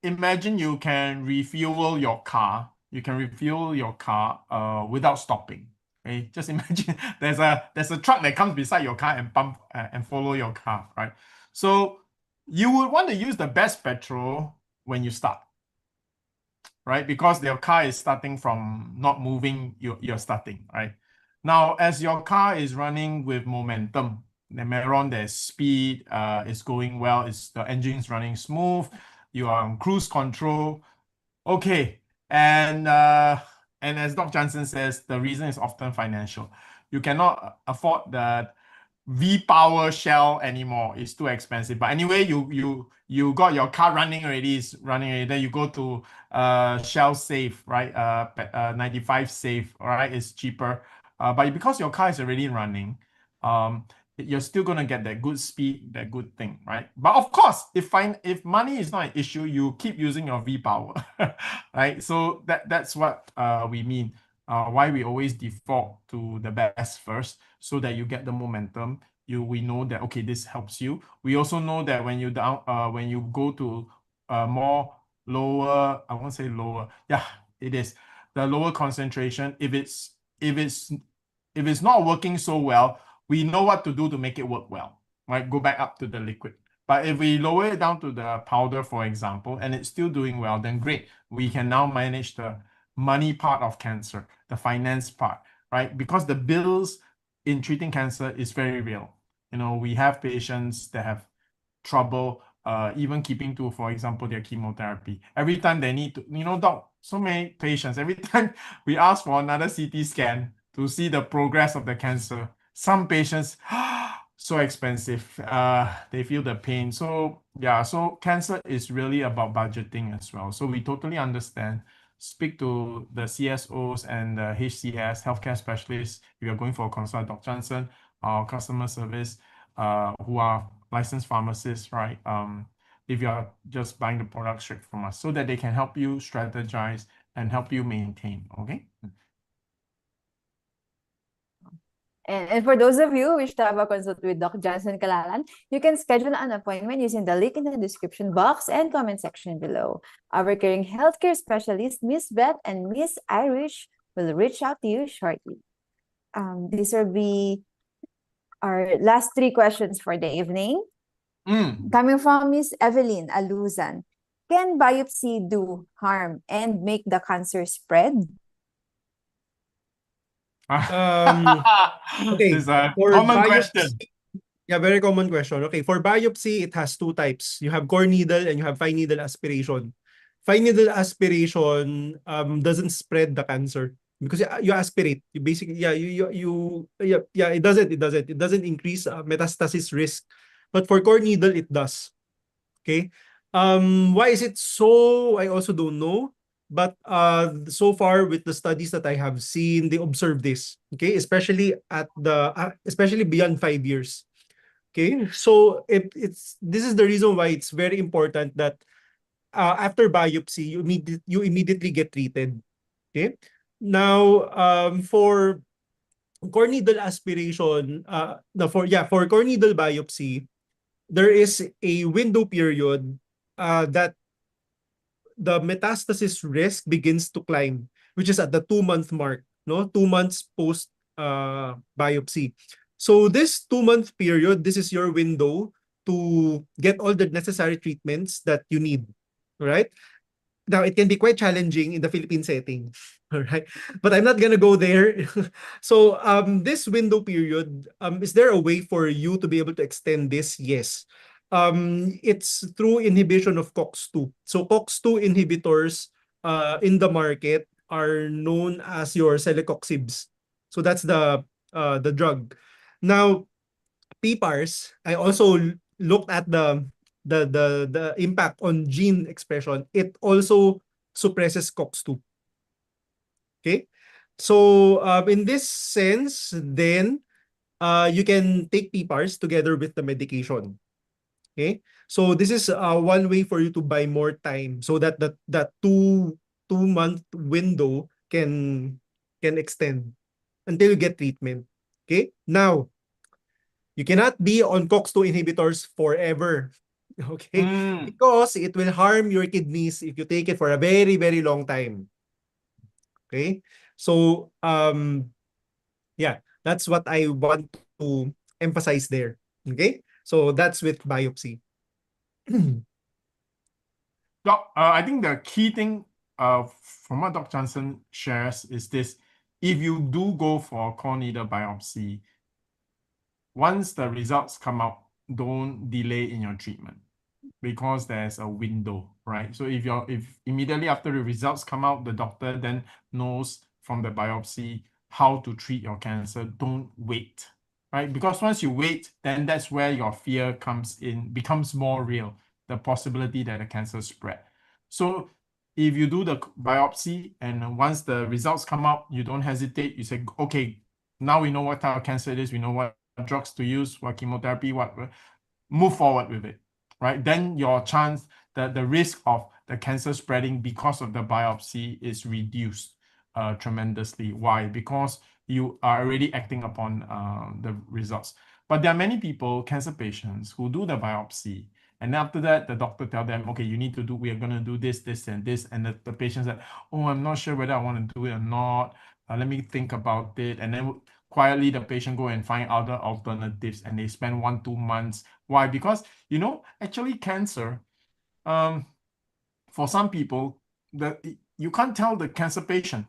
[SPEAKER 6] you can refuel your car. You can refuel your car without stopping. Okay, just imagine there's a truck that comes beside your car and pump and follow your car, right? So you would want to use the best petrol when you start, right? Because your car is starting from not moving, you're starting, right? Now, as your car is running with momentum, the Meron, there's speed, it's going well, the engine's running smooth, you are on cruise control. Okay, and as Dr. Jansen says, the reason is often financial. You cannot afford the V-Power Shell anymore. It's too expensive. But anyway, you got your car running already. It's running already. Then you go to Shell Safe, right? 95 Safe, all right? It's cheaper. But because your car is already running, you're still gonna get that good speed, that good thing, right? But of course, if money is not an issue, you keep using your V-Power, right? So that's what we mean. Why we always default to the best first, so that you get the momentum. We know that, okay, this helps you. We also know that when you go to more lower, I won't say lower, yeah, it is the lower concentration. If it's not working so well, we know what to do to make it work well, right? Go back up to the liquid. But if we lower it down to the powder, for example, and it's still doing well, then great. We can now manage the money part of cancer, the finance part, right? Because the bills in treating cancer is very real. We have patients that have trouble even keeping to, for example, their chemotherapy. Every time they need to, doc, so many patients, every time we ask for another CT scan to see the progress of the cancer, some patients, so expensive. They feel the pain. So yeah, so cancer is really about budgeting as well. So we totally understand. Speak to the CSOs and the HCS, healthcare specialists. If you're going for a consult, Dr. Jansen, our customer service, who are licensed pharmacists, right? If you're just buying the product straight from us, so that they can help you strategize and help you maintain. Okay.
[SPEAKER 5] And for those of you who wish to have a consult with Dr. Johnson Kalalan, you can schedule an appointment using the link in the description box and comment section below. Our caring healthcare specialist, Miss Beth and Miss Irish, will reach out to you shortly. These will be our last three questions for the evening. Coming from Miss Evelyn Aluzan. Can biopsy do harm and make the cancer spread?
[SPEAKER 7] Okay,
[SPEAKER 6] This is a
[SPEAKER 7] for
[SPEAKER 6] common
[SPEAKER 7] biopsy,
[SPEAKER 6] question.
[SPEAKER 7] yeah, very common question. Okay, for biopsy, it has two types. You have core needle and you have fine needle aspiration. Fine needle aspiration doesn't spread the cancer because you aspirate. You basically, it doesn't increase metastasis risk. But for core needle, it does. Okay. Why is it so? I also don't know. But so far with the studies that I have seen, they observe this. Okay, especially beyond 5 years. Okay, so this is the reason why it's very important that after biopsy, you immediately get treated. Okay, now for core needle aspiration, for core needle biopsy, there is a window period that the metastasis risk begins to climb, which is at the 2 month mark, no? 2 months post biopsy. So this 2 month period, this is your window to get all the necessary treatments that you need. All right. Now it can be quite challenging in the Philippine setting. All right. But I'm not gonna go there. So this window period, is there a way for you to be able to extend this? Yes. It's through inhibition of COX-2. So COX-2 inhibitors in the market are known as your celecoxibs. So that's the drug. Now, PPARs, I also looked at the impact on gene expression. It also suppresses COX-2. Okay? So in this sense, then you can take PPARs together with the medication. Okay, so this is one way for you to buy more time so that that 2 month window can extend until you get treatment. Okay, now you cannot be on COX-2 inhibitors forever. Okay, because it will harm your kidneys if you take it for a very, very long time. Okay, so yeah, that's what I want to emphasize there. Okay, so that's with biopsy.
[SPEAKER 6] Doc, I think the key thing from what Dr. Johnson shares is this: if you do go for a core needle biopsy, once the results come out, don't delay in your treatment because there's a window, right? So if immediately after the results come out, the doctor then knows from the biopsy how to treat your cancer, don't wait, right? Because once you wait, then that's where your fear comes in, becomes more real, the possibility that the cancer spread. So if you do the biopsy and once the results come out, you don't hesitate, you say, okay, now we know what type of cancer it is, we know what drugs to use, what chemotherapy, move forward with it, right? Then your chance, the risk of the cancer spreading because of the biopsy is reduced tremendously. Why? Because you are already acting upon the results. But there are many people, cancer patients, who do the biopsy, and after that, the doctor tell them, okay, we are going to do this, this, and this. And the patient said, oh, I'm not sure whether I want to do it or not. Let me think about it. And then quietly, the patient go and find other alternatives, and they spend 1-2 months. Why? Because, actually cancer, for some people, you can't tell the cancer patient.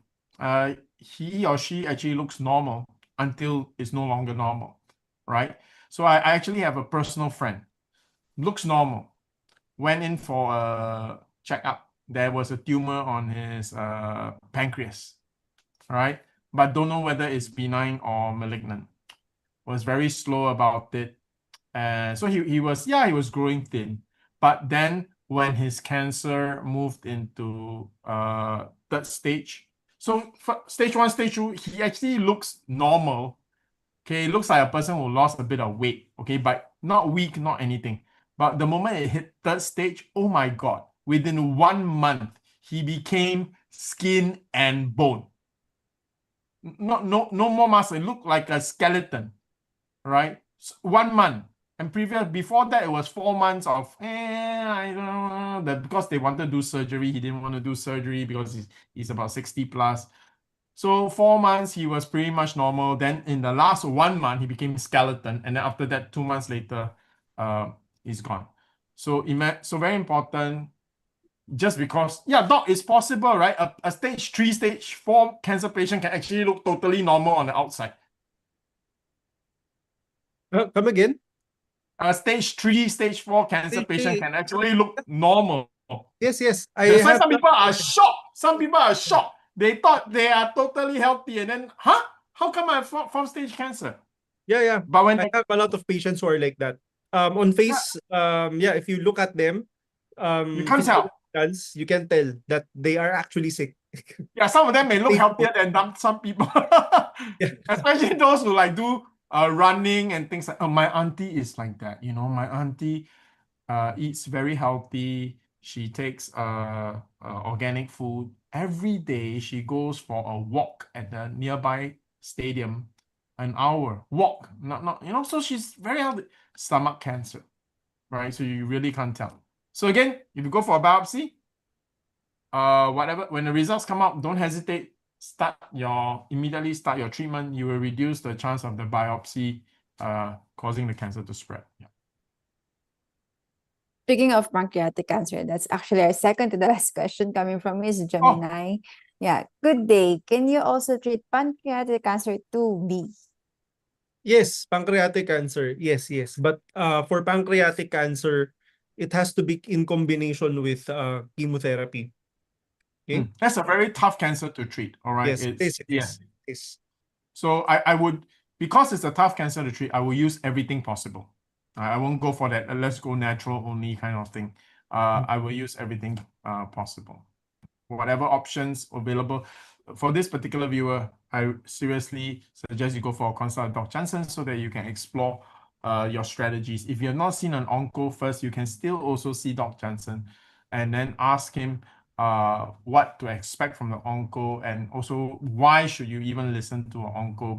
[SPEAKER 6] He or she actually looks normal until it's no longer normal, right? So I actually have a personal friend, looks normal. went in for a checkup. There was a tumor on his pancreas, right? But don't know whether it's benign or malignant. Was very slow about it. So he was growing thin. But then when his cancer moved into third stage, so for stage 1, stage 2, he actually looks normal. Okay, it looks like a person who lost a bit of weight, okay, but not weak, not anything. But the moment it hit third stage, oh my God, within 1 month, he became skin and bone. No more muscle. It looked like a skeleton, right? 1 month. And before that, it was 4 months of, I don't know, that because they wanted to do surgery. He didn't want to do surgery because he's about 60 plus. So 4 months, he was pretty much normal. Then in the last 1 month, he became skeleton. And then after that, 2 months later, he's gone. So very important, just because, yeah, doc, it's possible, right? A stage 3, stage 4 cancer patient can actually look totally normal on the outside.
[SPEAKER 7] Come again?
[SPEAKER 6] A stage 3, stage 4 cancer
[SPEAKER 7] Stage
[SPEAKER 6] patient
[SPEAKER 7] 3.
[SPEAKER 6] can actually look normal.
[SPEAKER 7] Yes.
[SPEAKER 6] That's why some people are shocked. Some people are shocked. They thought they are totally healthy, and then, how come I have fourth stage cancer?
[SPEAKER 7] Yeah.
[SPEAKER 6] But when
[SPEAKER 7] I have a lot of patients who are like that. On face, if you look at them,
[SPEAKER 6] you can't
[SPEAKER 7] physical
[SPEAKER 6] tell.
[SPEAKER 7] appearance, you can tell that they are actually sick.
[SPEAKER 6] Yeah, some of them may look
[SPEAKER 7] Stage
[SPEAKER 6] healthier than some people.
[SPEAKER 7] Yeah.
[SPEAKER 6] Especially those who like do running and things like. My auntie is like that. My auntie eats very healthy. She takes organic food. Every day she goes for a walk at the nearby stadium, an hour walk. Not so she's very healthy. Stomach cancer, right? So you really can't tell. So again, if you go for a biopsy, whatever, when the results come out, don't hesitate. Immediately start your treatment. You will reduce the chance of the biopsy causing the cancer to spread. Yeah.
[SPEAKER 5] Speaking of pancreatic cancer, that's actually our second to the last question coming from Miss Gemini. Yeah, good day. Can you also treat pancreatic cancer 2B?
[SPEAKER 7] Yes, pancreatic cancer. Yes. But for pancreatic cancer, it has to be in combination with chemotherapy. Okay?
[SPEAKER 6] That's a very tough cancer to treat. All right.
[SPEAKER 7] Yes, it is.
[SPEAKER 6] So I would, because it's a tough cancer to treat, I will use everything possible. I won't go for that. Let's go natural only kind of thing. I will use everything possible. Whatever options available. For this particular viewer, I seriously suggest you go for a consult with Dr. Jansen so that you can explore your strategies. If you have not seen an onco first, you can still also see Dr. Jansen and then ask him what to expect from the onco, and also why should you even listen to an onco,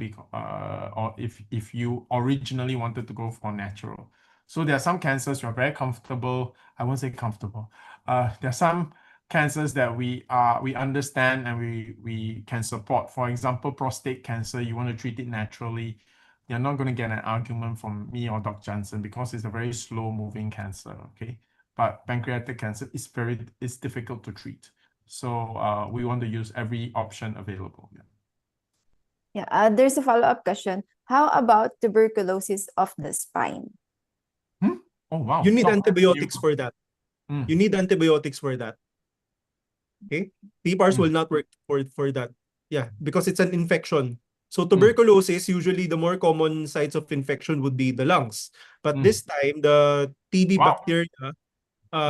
[SPEAKER 6] or if you originally wanted to go for natural. So there are some cancers you are very comfortable. I won't say comfortable. There are some cancers that we understand and we can support. For example, prostate cancer, you want to treat it naturally. You're not going to get an argument from me or Dr. Jansen because it's a very slow moving cancer. Okay. But pancreatic cancer is difficult to treat. So we want to use every option available.
[SPEAKER 5] Yeah, there's a follow-up question. How about tuberculosis of the spine?
[SPEAKER 6] Oh, wow.
[SPEAKER 7] You need
[SPEAKER 6] Doc,
[SPEAKER 7] antibiotics for that. You need antibiotics for that. Okay? PPARs will not work for that. Yeah, because it's an infection. So tuberculosis, usually the more common sites of infection would be the lungs. But this time, the TB bacteria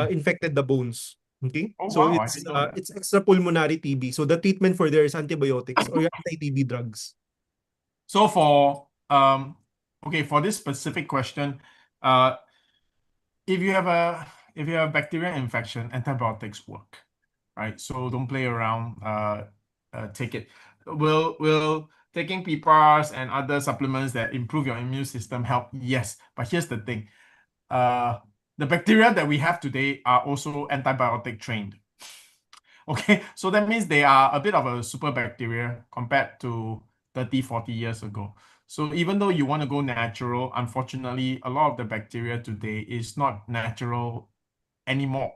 [SPEAKER 7] infected the bones. Okay?
[SPEAKER 6] Oh,
[SPEAKER 7] so
[SPEAKER 6] wow, I didn't know that.
[SPEAKER 7] it's extrapulmonary TB. So the treatment for there is antibiotics or anti-TB drugs.
[SPEAKER 6] So for this specific question, if you have a bacterial infection, antibiotics work, right? So don't play around. Take it. Will taking PPARs and other supplements that improve your immune system help? Yes, but here's the thing. The bacteria that we have today are also antibiotic trained. Okay, so that means they are a bit of a super bacteria compared to 30, 40 years ago. So even though you want to go natural, unfortunately, a lot of the bacteria today is not natural anymore.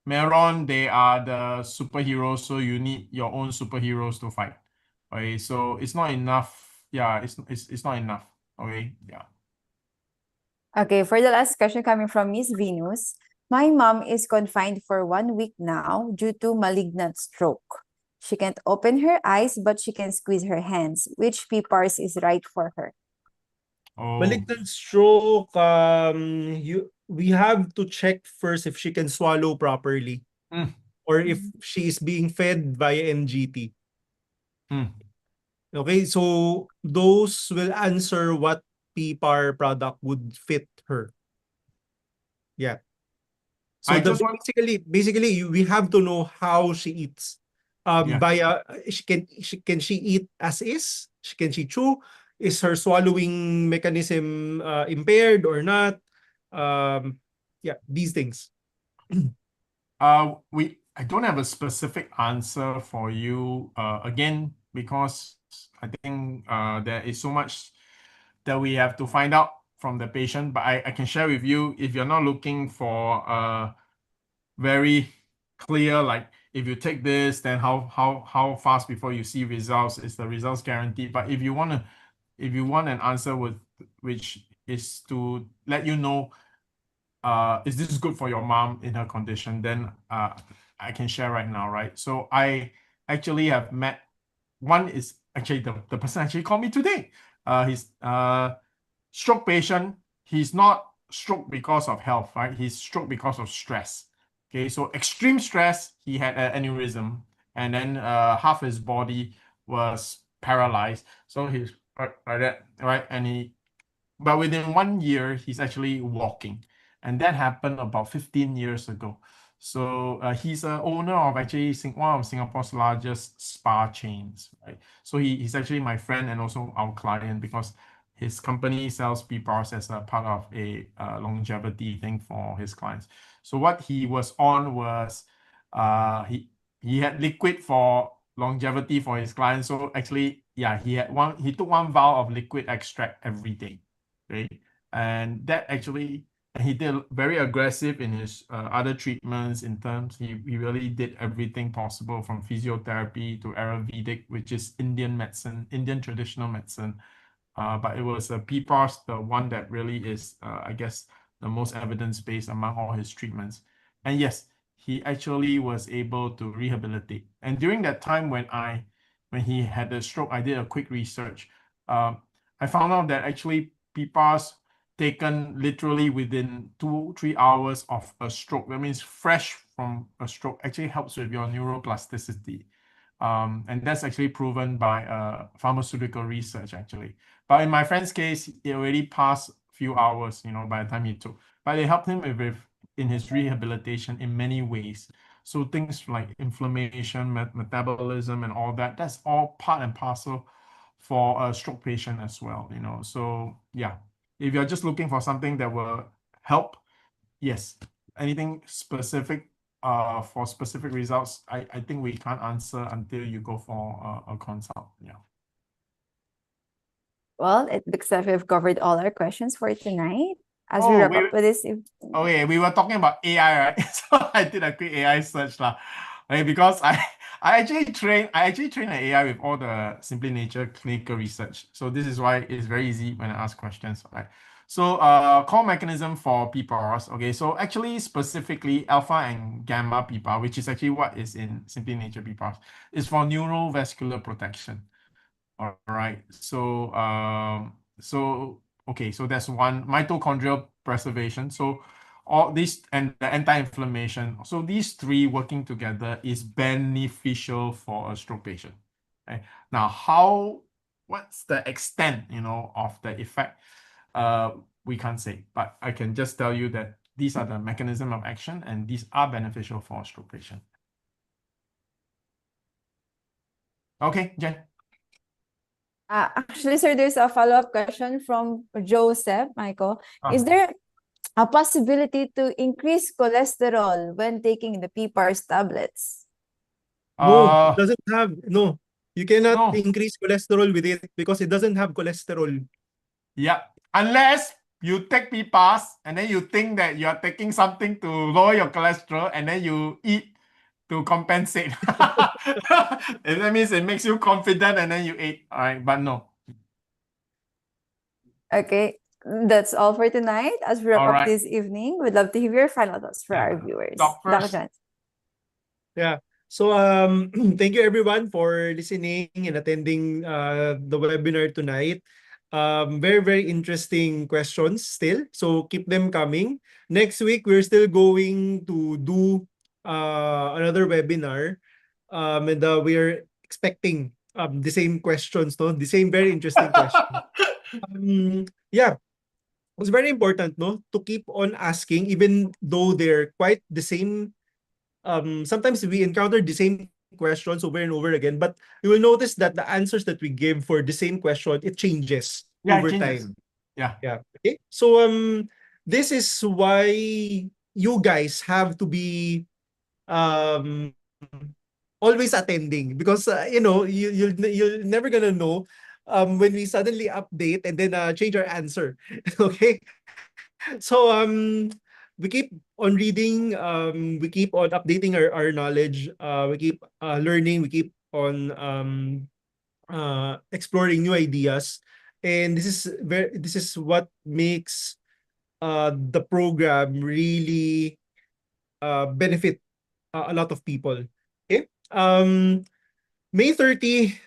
[SPEAKER 6] Meron, they are the superheroes, so you need your own superheroes to fight. Okay, so it's not enough. Yeah, it's not enough. Okay, yeah.
[SPEAKER 5] Okay, for the last question coming from Miss Venus, My mom is confined for 1 week now due to malignant stroke. She can't open her eyes, but she can squeeze her hands. Which PPARs is right for her?
[SPEAKER 6] Oh,
[SPEAKER 7] Malignant stroke, we have to check first if she can swallow properly
[SPEAKER 6] mm,
[SPEAKER 7] or if she is being fed via NGT.
[SPEAKER 6] mm.
[SPEAKER 7] Okay, so those will answer what PPAR product would fit her. Yeah. So
[SPEAKER 6] I
[SPEAKER 7] the
[SPEAKER 6] just want,
[SPEAKER 7] basically we have to know how she eats.
[SPEAKER 6] yeah.
[SPEAKER 7] Via can she eat as is? Can she chew? Is her swallowing mechanism impaired or not? Yeah, these things.
[SPEAKER 6] I don't have a specific answer for you, again, because I think there is so much that we have to find out from the patient. But I can share with you, if you're not looking for very clear, like if you take this, then how fast before you see results, is the results guaranteed? But if you want an answer which is to let you know, is this good for your mom in her condition, then I can share right now, right? So I actually have met, one is actually the person actually called me today. He's stroke patient. He's not stroke because of health, right? He's stroke because of stress. Okay, so extreme stress, he had an aneurysm, and then half his body was paralyzed. So he's like that, right? But within 1 year, he's actually walking. And that happened about 15 years ago. So he's a owner of actually one of Singapore's largest spa chains, right? So he's actually my friend and also our client, because his company sells PPARs as a part of a longevity thing for his clients. So what he was on was he had liquid for longevity for his clients. So actually, yeah, he took 1 vial of liquid extract every day. Right? And that actually, he did very aggressive in his other treatments. In terms, he really did everything possible, from physiotherapy to Ayurvedic, which is Indian medicine, Indian traditional medicine. But it was a PPARS, the one that really is, I guess, the most evidence-based among all his treatments. And yes, he actually was able to rehabilitate. And during that time when he had the stroke, I did a quick research. I found out that actually PPARs taken literally within 2-3 hours of a stroke, that means fresh from a stroke, actually helps with your neuroplasticity. And that's actually proven by pharmaceutical research, actually. But in my friend's case, it already passed a few hours, by the time he took. But it helped him in his rehabilitation in many ways. So things like inflammation, metabolism, and all that, that's all part and parcel for a stroke patient as well, So yeah, if you're just looking for something that will help, yes. Anything specific for specific results, I think we can't answer until you go for a consult. Yeah.
[SPEAKER 5] Well, it looks like we've covered all our questions for tonight. As we
[SPEAKER 6] Oh,
[SPEAKER 5] wrap
[SPEAKER 6] wait.
[SPEAKER 5] up with this,
[SPEAKER 6] Okay, we were talking about AI, right? So I did a quick AI search lah. Okay, because I actually train an AI with all the Simply Nature clinical research. So this is why it's very easy when I ask questions, right? So core mechanism for PPARs. Okay, so actually specifically alpha and gamma PPAR, which is actually what is in Simply Nature PPARs, is for neurovascular protection. All right. So that's one, mitochondrial preservation. So all these and the anti-inflammation. So these three working together is beneficial for a stroke patient. Okay. Now, what's the extent, of the effect? We can't say, but I can just tell you that these are the mechanism of action, and these are beneficial for a stroke patient. Okay, Jen.
[SPEAKER 5] actually, sir, there's a follow-up question from Joseph, Michael. Is
[SPEAKER 6] Ah.
[SPEAKER 5] there a possibility to increase cholesterol when taking the PPARS tablets?
[SPEAKER 7] No,
[SPEAKER 6] Uh,
[SPEAKER 7] no. You cannot
[SPEAKER 6] no.
[SPEAKER 7] increase cholesterol with it because it doesn't have cholesterol.
[SPEAKER 6] Yeah, unless you take PPAS and then you think that you are taking something to lower your cholesterol, and then you eat to compensate. That means it makes you confident and then you eat. All right, but no.
[SPEAKER 5] Okay. That's all for tonight. As we wrap
[SPEAKER 6] All
[SPEAKER 5] up
[SPEAKER 6] right.
[SPEAKER 5] this evening, we'd love to hear your final thoughts for our viewers.
[SPEAKER 6] Doc
[SPEAKER 5] Dr.
[SPEAKER 6] first.
[SPEAKER 5] Jansen.
[SPEAKER 7] Yeah. So thank you everyone for listening and attending the webinar tonight. Very, very interesting questions still. So keep them coming. Next week we're still going to do another webinar. And we're expecting the same questions, no? The same very interesting questions. Yeah, it's very important, no, to keep on asking, even though they're quite the same. Sometimes we encounter the same questions over and over again, but you will notice that the answers that we give for the same question, it changes
[SPEAKER 6] Yeah,
[SPEAKER 7] over
[SPEAKER 6] it changes.
[SPEAKER 7] time.
[SPEAKER 6] Yeah.
[SPEAKER 7] Yeah. Okay. So this is why you guys have to be um always attending, because you'll never gonna know when we suddenly update and then change our answer. Okay. So we keep on reading, we keep on updating our knowledge, we keep learning, we keep on exploring new ideas, and this is what makes the program really benefit a lot of people. Okay. May 30,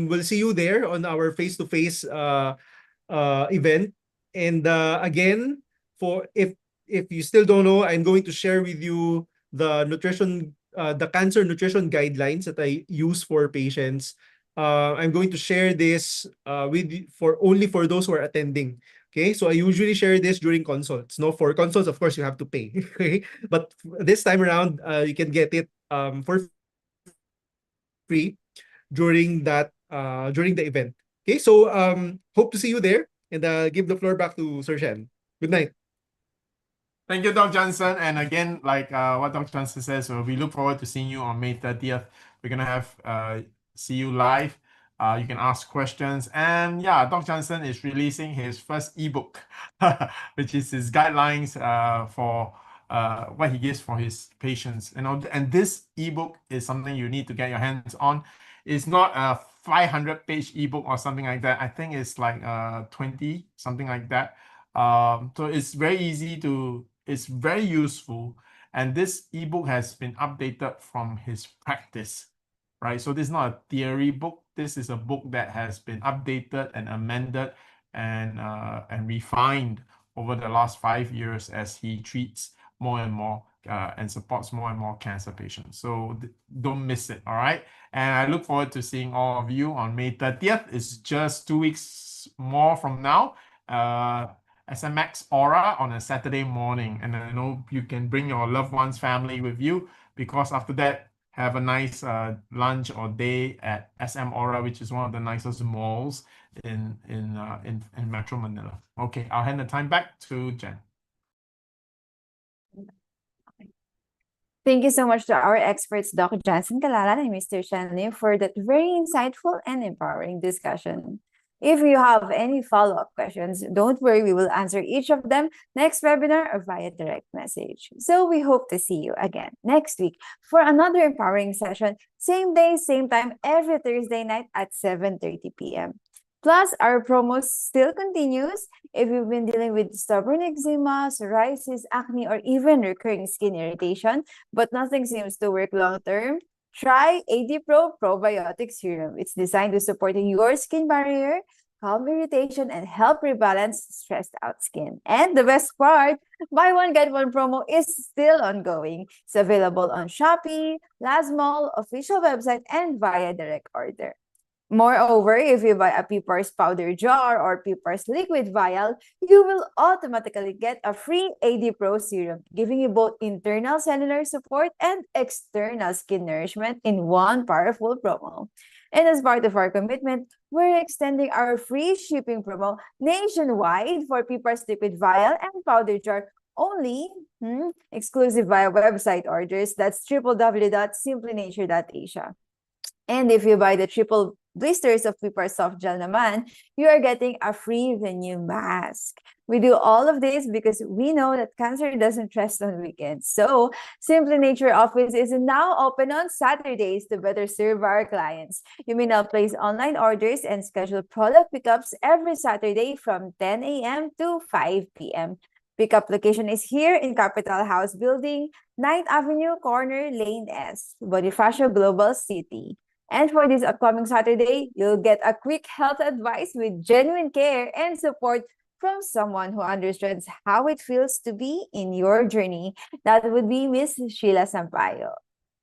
[SPEAKER 7] we'll see you there on our face-to-face event. And again, for if you still don't know, I'm going to share with you the cancer nutrition guidelines that I use for patients. I'm going to share this only for those who are attending. Okay, so I usually share this during consults. No, for consults, of course, you have to pay. Okay, but this time around, you can get it for free during the event. Okay, so hope to see you there, and give the floor back to Sir Shyan. Good night.
[SPEAKER 6] Thank you, Dr. Johnson. And again, like what Dr. Johnson says, we look forward to seeing you on May 30th. We're gonna have see you live. You can ask questions. And yeah, Dr. Johnson is releasing his first ebook, which is his guidelines for what he gives for his patients. And this ebook is something you need to get your hands on. It's not a 500-page ebook or something like that. I think it's like 20, something like that. So it's very easy it's very useful. And this ebook has been updated from his practice, right? So this is not a theory book. This is a book that has been updated and amended and refined over the last 5 years as he treats more and more and supports more and more cancer patients. So don't miss it, all right? And I look forward to seeing all of you on May 30th. It's just 2 weeks more from now. SMX Aura on a Saturday morning. And I know you can bring your loved ones, family with you, because after that, have a nice lunch or day at SM Aura, which is one of the nicest malls in Metro Manila. Okay, I'll hand the time back to Jhen.
[SPEAKER 5] Thank you so much to our experts, Dr. Jansen Kalalan and Mr. Shyan Lim, for that very insightful and empowering discussion. If you have any follow-up questions, don't worry, we will answer each of them next webinar or via direct message. So we hope to see you again next week for another empowering session, same day, same time, every Thursday night at 7:30 p.m. Plus, our promo still continues. If you've been dealing with stubborn eczema, psoriasis, acne, or even recurring skin irritation, but nothing seems to work long-term, try AD Pro Probiotic Serum. It's designed to support your skin barrier, calm irritation, and help rebalance stressed out skin. And the best part, buy one, get one promo is still ongoing. It's available on Shopee, Lazmall, official website, and via direct order. Moreover, if you buy a PPARs powder jar or PPARs liquid vial, you will automatically get a free AD Pro serum, giving you both internal cellular support and external skin nourishment in one powerful promo. And as part of our commitment, we're extending our free shipping promo nationwide for PPARs liquid vial and powder jar only, exclusive via website orders. That's www.simplynature.asia. And if you buy the triple blisters of PPARs soft gel naman, you are getting a free venue mask. We do all of this because we know that cancer doesn't rest on weekends. So, Simply Nature office is now open on Saturdays to better serve our clients. You may now place online orders and schedule product pickups every Saturday from 10 a.m. to 5 p.m. Pickup location is here in Capital House Building, 9th Avenue, corner Lane S, Bonifacio Global City. And for this upcoming Saturday, you'll get a quick health advice with genuine care and support from someone who understands how it feels to be in your journey. That would be Miss Sheila Sampaio.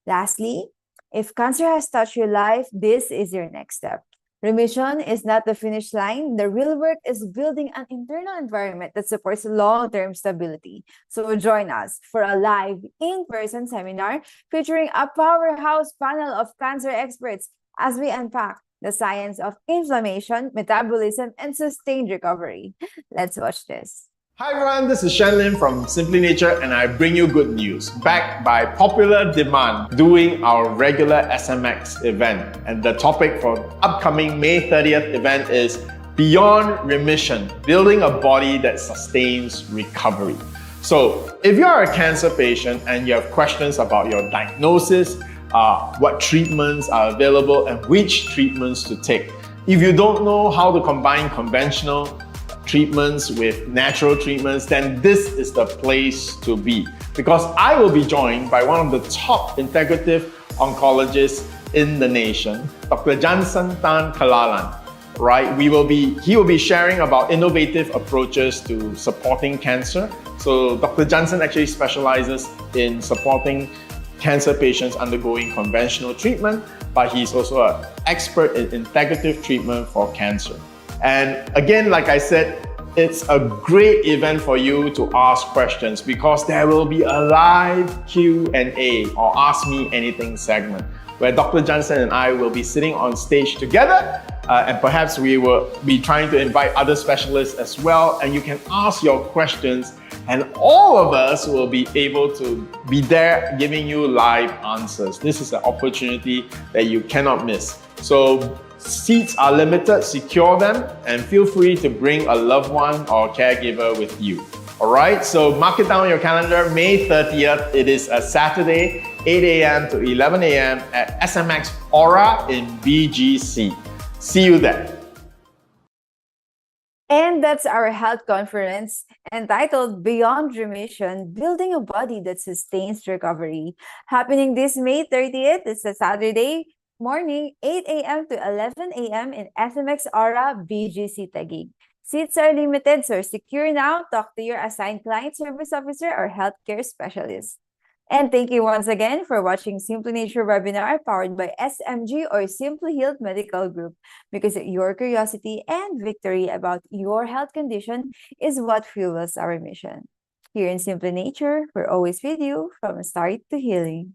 [SPEAKER 5] Lastly, if cancer has touched your life, this is your next step. Remission is not the finish line. The real work is building an internal environment that supports long-term stability. So join us for a live in-person seminar featuring a powerhouse panel of cancer experts as we unpack the science of inflammation, metabolism, and sustained recovery. Let's watch this.
[SPEAKER 6] Hi everyone, this is Shyan Lim from Simply Nature and I bring you good news. Backed by popular demand, doing our regular SMX event. And the topic for upcoming May 30th event is Beyond Remission, Building a Body that Sustains Recovery. So if you are a cancer patient and you have questions about your diagnosis, what treatments are available and which treatments to take. If you don't know how to combine conventional treatments with natural treatments, then this is the place to be. Because I will be joined by one of the top integrative oncologists in the nation, Dr. Jansen Kalalan. Right? He will be sharing about innovative approaches to supporting cancer. So Dr. Jansen actually specializes in supporting cancer patients undergoing conventional treatment, but he's also an expert in integrative treatment for cancer. And again, like I said, it's a great event for you to ask questions because there will be a live Q&A or Ask Me Anything segment where Dr. Jansen and I will be sitting on stage together and perhaps we will be trying to invite other specialists as well, and you can ask your questions and all of us will be able to be there giving you live answers. This is an opportunity that you cannot miss. So seats are limited, secure them, and feel free to bring a loved one or caregiver with you. All right, so mark it down on your calendar, May 30th. It is a Saturday, 8 a.m. to 11 a.m. at SMX Aura in BGC. See you there.
[SPEAKER 5] And that's our health conference entitled Beyond Remission, Building a Body that Sustains Recovery. Happening this May 30th. It's a Saturday morning, 8 a.m. to 11 a.m. in SMX Aura, BGC Taguig. Seats are limited, so secure now. Talk to your assigned client service officer or healthcare specialist. And thank you once again for watching Simply Nature webinar powered by SMG or Simply Healed Medical Group, because your curiosity and victory about your health condition is what fuels our mission. Here in Simply Nature, we're always with you from start to healing.